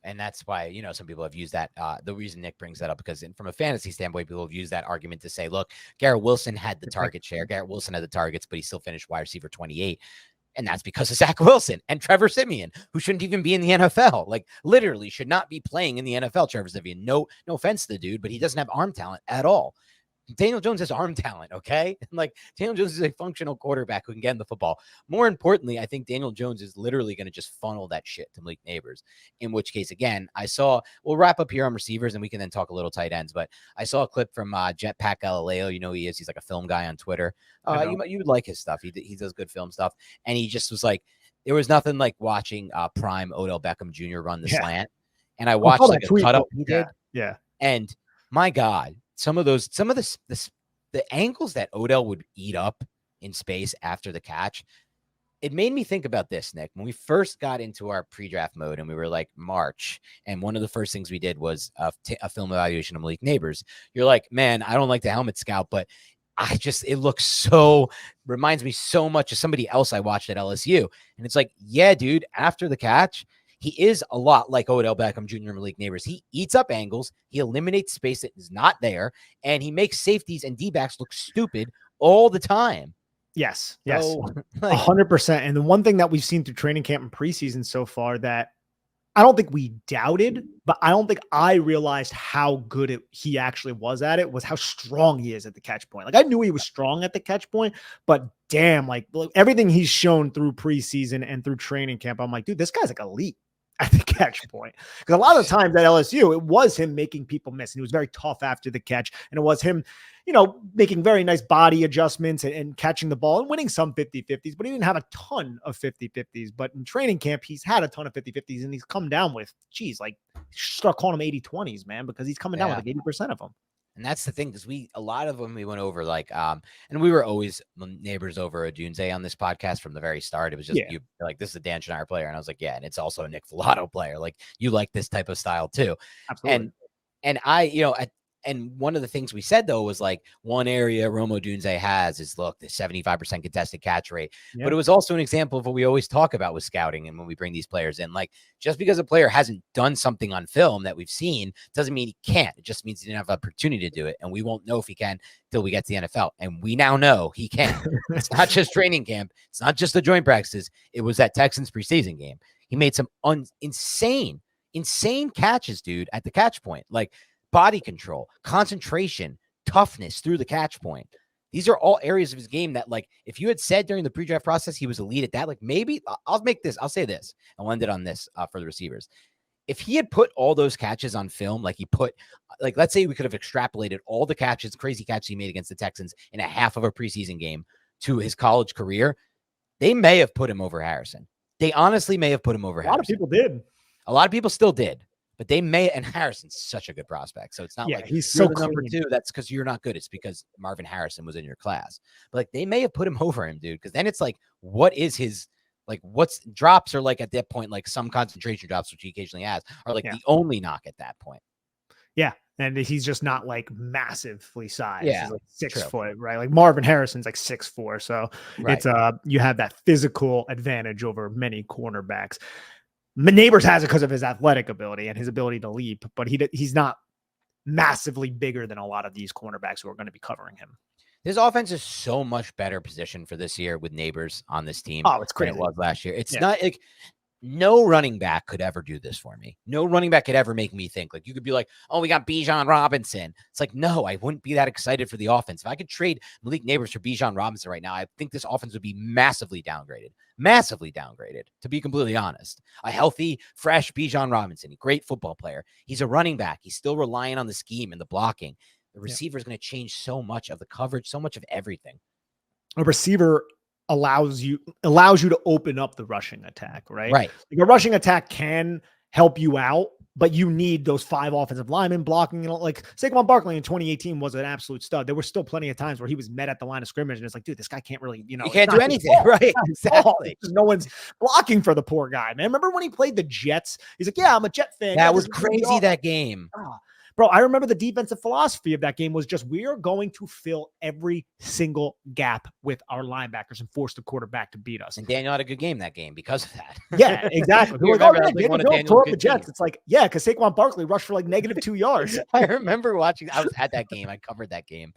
And that's why, some people have used that. The reason Nick brings that up, because from a fantasy standpoint, people have used that argument to say, look, Garrett Wilson had the target share. Garrett Wilson had the targets, but he still finished wide receiver 28. And that's because of Zach Wilson and Trevor Siemian, who shouldn't even be in the NFL. Like, literally should not be playing in the NFL, Trevor Siemian. No offense to the dude, but he doesn't have arm talent at all. Daniel Jones has arm talent, okay? Like, Daniel Jones is a functional quarterback who can get in the football. More importantly, I think Daniel Jones is literally going to just funnel that shit to Malik Neighbors, in which case, again, we'll wrap up here on receivers, and we can then talk a little tight ends, but I saw a clip from Jetpack Galileo. You know who he is. He's like a film guy on Twitter. You would like his stuff. He does good film stuff, and he just was like, there was nothing like watching prime Odell Beckham Jr. run the slant, and I watched like a cut up he did. Yeah. And my God, some of the angles that Odell would eat up in space after the catch, it made me think about this, Nick. When we first got into our pre-draft mode and we were like March, and one of the first things we did was a film evaluation of Malik Neighbors. You're like, man, I don't like the helmet scout, but it looks so, reminds me so much of somebody else I watched at LSU. And it's like, yeah, dude, after the catch, he is a lot like Odell Beckham Jr. and Malik Neighbors. He eats up angles. He eliminates space that is not there. And he makes safeties and D-backs look stupid all the time. Yes. So, 100%. And the one thing that we've seen through training camp and preseason so far that I don't think we doubted, but I don't think I realized how good he actually was at it, was how strong he is at the catch point. Like, I knew he was strong at the catch point, but damn, like everything he's shown through preseason and through training camp, I'm like, dude, this guy's like elite at the catch point. Because a lot of the times at LSU, it was him making people miss, and he was very tough after the catch. And it was him, making very nice body adjustments and catching the ball and winning some 50-50s, but he didn't have a ton of 50-50s. But in training camp, he's had a ton of 50-50s, and he's come down with, start calling him 80-20s, man, because he's coming down with like 80% of them. And that's the thing, because a lot of them we went over, like, and we were always neighbors over Odunze on this podcast from the very start. It was just, you like, this is a Dan Schneider player. And I was like, yeah, and it's also a Nick Filato player. Like, you like this type of style too. Absolutely. And I, and one of the things we said, though, was like, one area Rome Odunze has is, look, the 75% contested catch rate. Yeah. But it was also an example of what we always talk about with scouting and when we bring these players in. Like, just because a player hasn't done something on film that we've seen doesn't mean he can't. It just means he didn't have an opportunity to do it. And we won't know if he can till we get to the NFL. And we now know he can. It's not just training camp. It's not just the joint practices. It was that Texans preseason game. He made some insane catches, dude, at the catch point. Like, body control, concentration, toughness through the catch point. These are all areas of his game that, like, if you had said during the pre-draft process he was elite at that, like, maybe I'll say this. I'll end it on this for the receivers. If he had put all those catches on film, like he put, like, let's say we could have extrapolated all the catches, crazy catches he made against the Texans in a half of a preseason game to his college career, they may have put him over Harrison. They honestly may have put him over Harrison. A lot of people did. A lot of people still did. But they may, and Harrison's such a good prospect. So it's not like he's so number two. That's because you're not good. It's because Marvin Harrison was in your class. But like, they may have put him over him, dude. Because then it's like, what is his, like, what's drops are like at that point, like some concentration drops, which he occasionally has, are like the only knock at that point. Yeah. And he's just not like massively sized. Yeah, he's like 6 foot, right? Like Marvin Harrison's like 6'4". So it's you have that physical advantage over many cornerbacks. Neighbors has it because of his athletic ability and his ability to leap, but he's not massively bigger than a lot of these cornerbacks who are going to be covering him. This offense is so much better positioned for this year with Neighbors on this team. Oh, it's crazy. Than it was last year. It's not like no running back could ever do this for me. No running back could ever make me think, like, you could be like, oh, we got Bijan Robinson. It's like, no, I wouldn't be that excited for the offense. If I could trade Malik Neighbors for Bijan Robinson right now, I think this offense would be massively downgraded, to be completely honest. A healthy, fresh Bijan Robinson, great football player. He's a running back. He's still relying on the scheme and the blocking. The receiver is going to change so much of the coverage, so much of everything. A receiver allows you to open up the rushing attack, right? Right. Like, a rushing attack can help you out, but you need those 5 offensive linemen blocking. Like Saquon Barkley in 2018 was an absolute stud. There were still plenty of times where he was met at the line of scrimmage, and it's like, dude, this guy can't really, he can't do anything, right? Exactly. No one's blocking for the poor guy, man. Remember when he played the Jets? He's like, yeah, I'm a Jet fan. That was crazy, that game. Bro, I remember the defensive philosophy of that game was just, we are going to fill every single gap with our linebackers and force the quarterback to beat us. And Daniel had a good game that game because of that. Yeah, exactly. People were like, Daniel tore up the Jets. It's like, yeah, because Saquon Barkley rushed for like -2 yards. I remember watching, I was at that game. I covered that game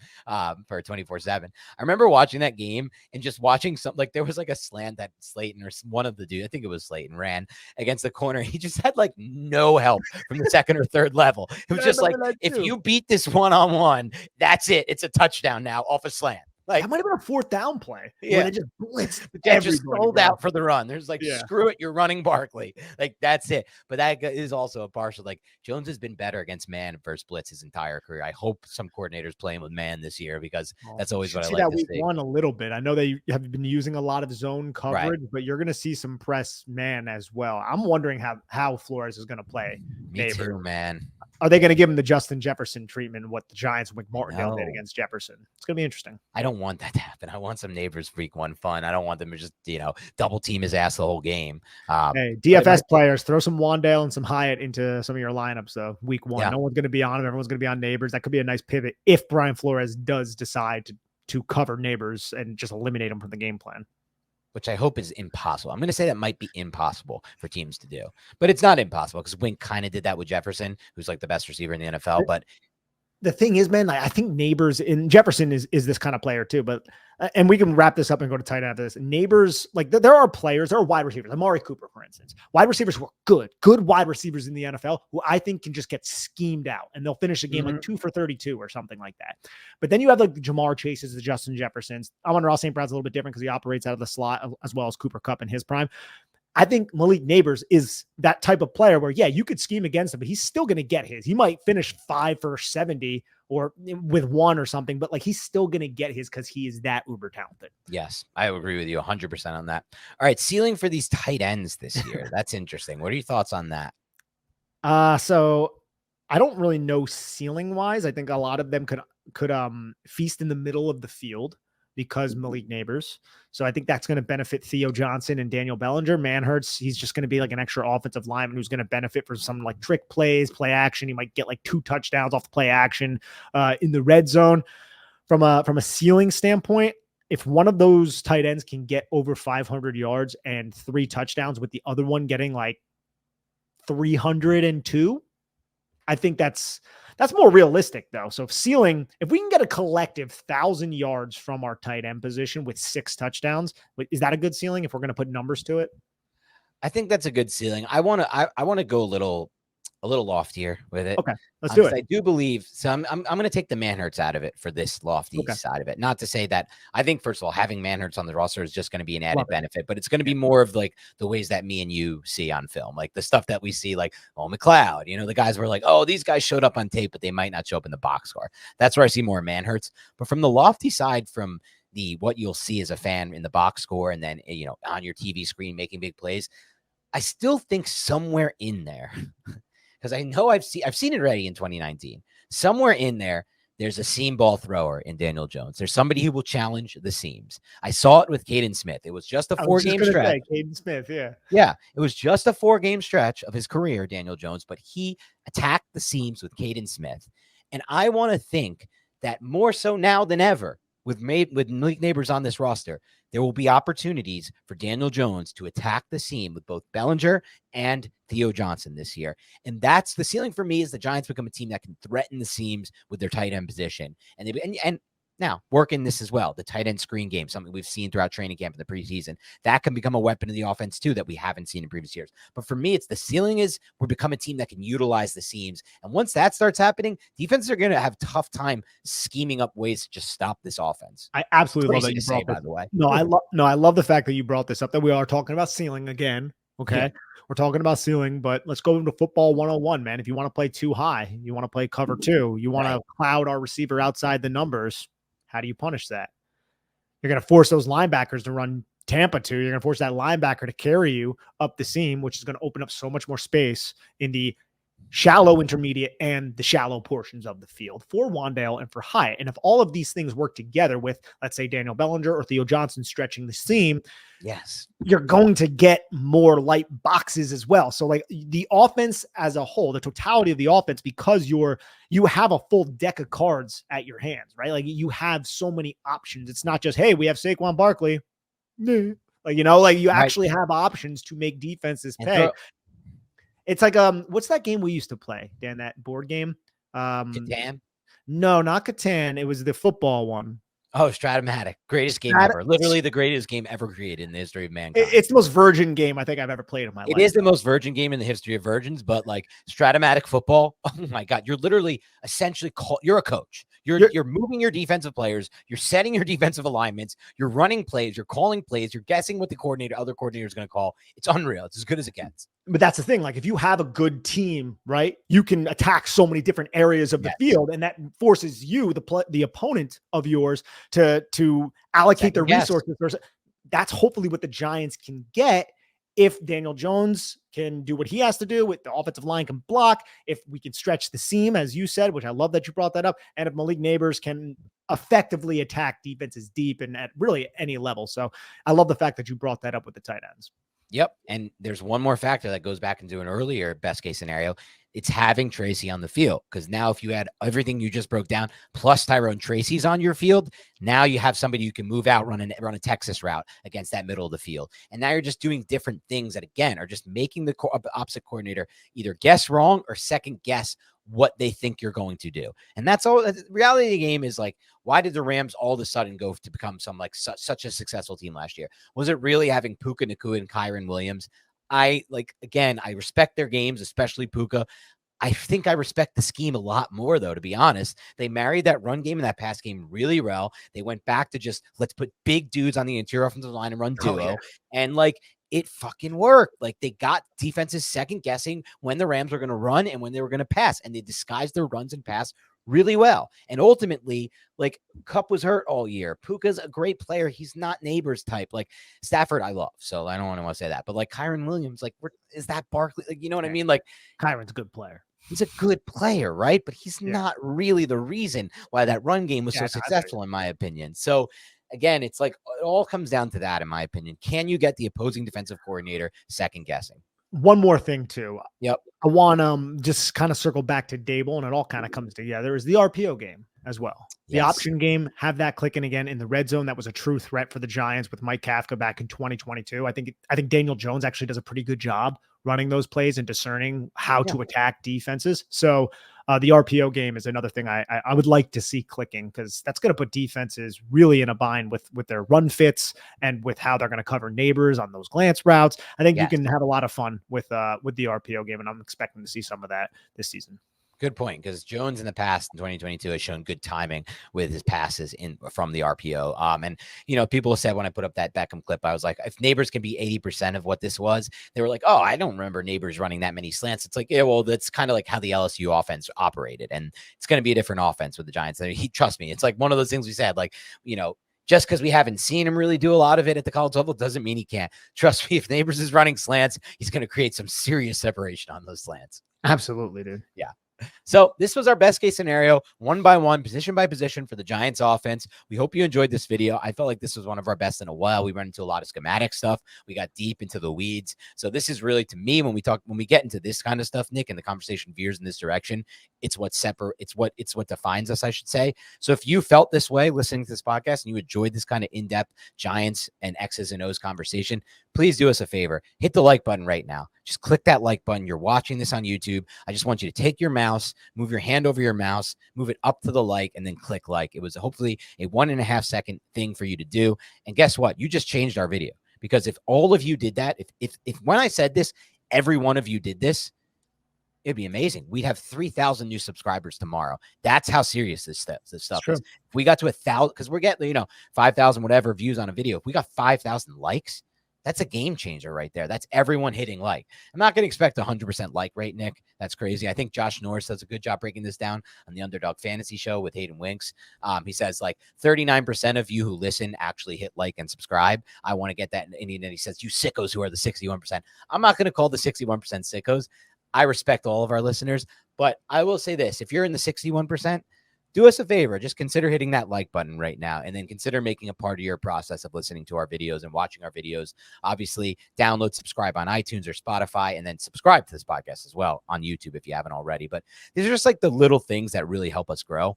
for 24/7. I remember watching that game and just watching something, like there was like a slant that Slayton or one of the dudes, I think it was Slayton, ran against the corner. He just had like no help from the second or third level. It was just like, if you beat this one-on-one, that's it. It's a touchdown now off a slant. Like, that might have been a 4th down play. Yeah, they just blitzed. Just sold out for the run. There's like, screw it, you're running Barkley. Like, that's it. But that is also a partial. Like, Jones has been better against man versus blitz his entire career. I hope some coordinators play him with man this year, because that's always what I like to see. Week 1 a little bit. I know they have been using a lot of zone coverage, but you're going to see some press man as well. I'm wondering how Flores is going to play. Me too, man. Are they going to give him the Justin Jefferson treatment, what the Giants with McMartindale did against Jefferson? It's going to be interesting. I don't want that to happen. I want some Neighbors week 1 fun. I don't want them to just, double team his ass the whole game. Hey, DFS players, throw some Wandale and some Hyatt into some of your lineups, though. Week 1, no one's going to be on him. Everyone's going to be on Neighbors. That could be a nice pivot if Brian Flores does decide to cover Neighbors and just eliminate him from the game plan. Which I hope is impossible. I'm going to say that might be impossible for teams to do, but it's not impossible because Wink kind of did that with Jefferson, who's like the best receiver in the NFL. But the thing is, man, I think Neighbors in Jefferson is this kind of player too, but, and we can wrap this up and go to tight end after this. Neighbors, like there are players, there are wide receivers, Amari Cooper, for instance, wide receivers who are good wide receivers in the NFL who I think can just get schemed out and they'll finish a game like 2 for 32 or something like that. But then you have like the Jamar Chases, the Justin Jeffersons. Amon-Ra St. Brown's a little bit different because he operates out of the slot as well as Cooper Kupp in his prime. I think Malik Neighbors is that type of player where, yeah, you could scheme against him, but he's still going to get his. He might finish 5 for 70 or with 1 or something, but like he's still going to get his because he is that uber talented. Yes, I agree with you 100% on that. All right, ceiling for these tight ends this year. That's interesting. What are your thoughts on that? So I don't really know ceiling wise. I think a lot of them could feast in the middle of the field because Malik Neighbors. So I think that's going to benefit Theo Johnson and Daniel Bellinger. Manhurts, he's just going to be like an extra offensive lineman who's going to benefit from some like trick plays, play action. He might get like 2 touchdowns off the play action in the red zone. From a ceiling standpoint, if one of those tight ends can get over 500 yards and 3 touchdowns with the other one getting like 302, I think that's more realistic though. So ceiling, if we can get a collective 1,000 yards from our tight end position with 6 touchdowns, is that a good ceiling if we're going to put numbers to it? I think that's a good ceiling. I want to go a little loftier with it. Okay, let's do it. I do believe so. I'm going to take the Manhurts out of it for this lofty side of it. Not to say that I think, first of all, having Manhurts on the roster is just going to be an added benefit, but it's going to be more of like the ways that me and you see on film, like the stuff that we see, like McLeod, the guys were like, oh, these guys showed up on tape, but they might not show up in the box score. That's where I see more Manhurts. But from the lofty side, from what you'll see as a fan in the box score, and then on your TV screen making big plays, I still think somewhere in there. Because I know I've seen it already in 2019. Somewhere in there, there's a seam ball thrower in Daniel Jones. There's somebody who will challenge the seams. I saw it with Caden Smith. It was just a 4-game stretch. Caden Smith, yeah. Yeah, it was just a 4-game stretch of his career, Daniel Jones, but he attacked the seams with Caden Smith. And I want to think that more so now than ever, with Malik Neighbors on this roster, there will be opportunities for Daniel Jones to attack the seam with both Bellinger and Theo Johnson this year. And that's the ceiling for me, is the Giants become a team that can threaten the seams with their tight end position. And now working this as well, the tight end screen game, something we've seen throughout training camp in the preseason, that can become a weapon in the offense too that we haven't seen in previous years. But for me, it's the ceiling is we become a team that can utilize the seams. And once that starts happening, defenses are going to have a tough time scheming up ways to just stop this offense. I absolutely love that you brought this. By the way. I love the fact that you brought this up, that we are talking about ceiling again. Okay. Yeah. We're talking about ceiling, but let's go into football 101, man. If you want to play too high, you want to play cover 2, you want to cloud our receiver outside the numbers. How do you punish that? You're going to force those linebackers to run Tampa 2. You're going to force that linebacker to carry you up the seam, which is going to open up so much more space in the shallow intermediate and the shallow portions of the field for Wan'Dale and for Hyatt. And if all of these things work together with, let's say, Daniel Bellinger or Theo Johnson stretching the seam, yes, you're going to get more light boxes as well. So like the offense as a whole, the totality of the offense, because you have a full deck of cards at your hands, right? Like you have so many options. It's not just, hey, we have Saquon Barkley. Like, you actually have options to make defenses pay. It's like, what's that game we used to play, Dan, that board game? Catan? No, not Catan. It was the football one. Oh, Stratomatic. Greatest game ever. Literally the greatest game ever created in the history of mankind. It's the most virgin game I think I've ever played in my life. It is the most virgin game in the history of virgins, but like Stratomatic football, oh my God, you're literally essentially you're a coach. You're moving your defensive players. You're setting your defensive alignments. You're running plays. You're calling plays. You're guessing what the other coordinator is going to call. It's unreal. It's as good as it gets. But that's the thing. Like if you have a good team, right, you can attack so many different areas of the field, and that forces you, the opponent of yours, to allocate the resources. That's hopefully what the Giants can get if Daniel Jones can do what he has to do, with the offensive line can block, if we can stretch the seam, as you said, which I love that you brought that up, and if Malik Neighbors can effectively attack defenses deep and at really any level. So I love the fact that you brought that up with the tight ends. Yep. And there's one more factor that goes back into an earlier best case scenario. It's having Tracy on the field, because now if you had everything you just broke down plus Tyrone Tracy's on your field, now you have somebody you can move out, run a Texas route against that middle of the field. And now you're just doing different things that, again, are just making the opposite coordinator either guess wrong or second guess what they think you're going to do. And that's all. The reality of the game is, like, why did the Rams all of a sudden go to become such a successful team last year? Was it really having Puka Nacua and Kyron Williams? I respect their games, especially Puka. I think I respect the scheme a lot more, though, to be honest. They married that run game and that pass game really well. They went back to just, let's put big dudes on the interior offensive line and run duo. Oh, yeah. And it fucking worked. Like, they got defenses second guessing when the Rams were going to run and when they were going to pass, and they disguised their runs and pass really well. And ultimately, Kupp was hurt all year. Puka's a great player. He's not Neighbors type. Stafford, I love, so I don't want to say that. But Kyron Williams, is that Barkley? You know what I mean? Kyron's a good player. He's a good player, right? But he's not really the reason why that run game was so successful, in my opinion. So again, it's it all comes down to that, in my opinion. Can you get the opposing defensive coordinator second guessing? One more thing too. Yep. I want just kind of circle back to Daboll, and it all kind of comes together, is the RPO game as well. The option game, have that clicking again in the red zone. That was a true threat for the Giants with Mike Kafka back in 2022. I think Daniel Jones actually does a pretty good job running those plays and discerning how to attack defenses. So the RPO game is another thing I would like to see clicking, because that's going to put defenses really in a bind with their run fits and with how they're going to cover Neighbors on those glance routes. I think you can have a lot of fun with the RPO game, and I'm expecting to see some of that this season. Good point, because Jones in the past in 2022 has shown good timing with his passes from the RPO. And people said when I put up that Beckham clip, I was like, if Neighbors can be 80% of what this was, they were like, oh, I don't remember Neighbors running that many slants. It's well, that's kind of like how the LSU offense operated, and it's going to be a different offense with the Giants. Trust me, it's one of those things we said, just because we haven't seen him really do a lot of it at the college level doesn't mean he can't. Trust me, if Neighbors is running slants, he's going to create some serious separation on those slants. Absolutely, dude. Yeah. So this was our best case scenario, one by one, position by position for the Giants offense. We hope you enjoyed this video. I felt like this was one of our best in a while. We went into a lot of schematic stuff. We got deep into the weeds. So this is really, to me, when we get into this kind of stuff, Nick, and the conversation veers in this direction, it's what defines us, I should say. So if you felt this way listening to this podcast and you enjoyed this kind of in-depth Giants and X's and O's conversation, please do us a favor. Hit the like button right now. Just click that like button. You're watching this on YouTube. I just want you to take your mouse, move your hand over your mouse, move it up to the like, and then click like. It was hopefully a 1.5 second thing for you to do. And guess what? You just changed our video, because if all of you did that, if when I said this, every one of you did this, it'd be amazing. We'd have 3,000 new subscribers tomorrow. That's how serious this stuff is. If we got to 1,000, because we're getting 5,000 whatever views on a video. If we got 5,000 likes, that's a game changer right there. That's everyone hitting like. I'm not going to expect 100% like rate, Nick. That's crazy. I think Josh Norris does a good job breaking this down on the Underdog Fantasy Show with Hayden Winks. He says 39% of you who listen actually hit like and subscribe. I want to get that. And he says, you sickos who are the 61%. I'm not going to call the 61% sickos. I respect all of our listeners, but I will say this. If you're in the 61%, do us a favor. Just consider hitting that like button right now, and then consider making a part of your process of listening to our videos and watching our videos. Obviously, download, subscribe on iTunes or Spotify, and then subscribe to this podcast as well on YouTube if you haven't already. But these are just the little things that really help us grow.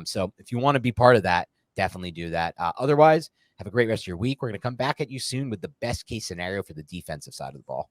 So if you want to be part of that, definitely do that. Otherwise, have a great rest of your week. We're going to come back at you soon with the best case scenario for the defensive side of the ball.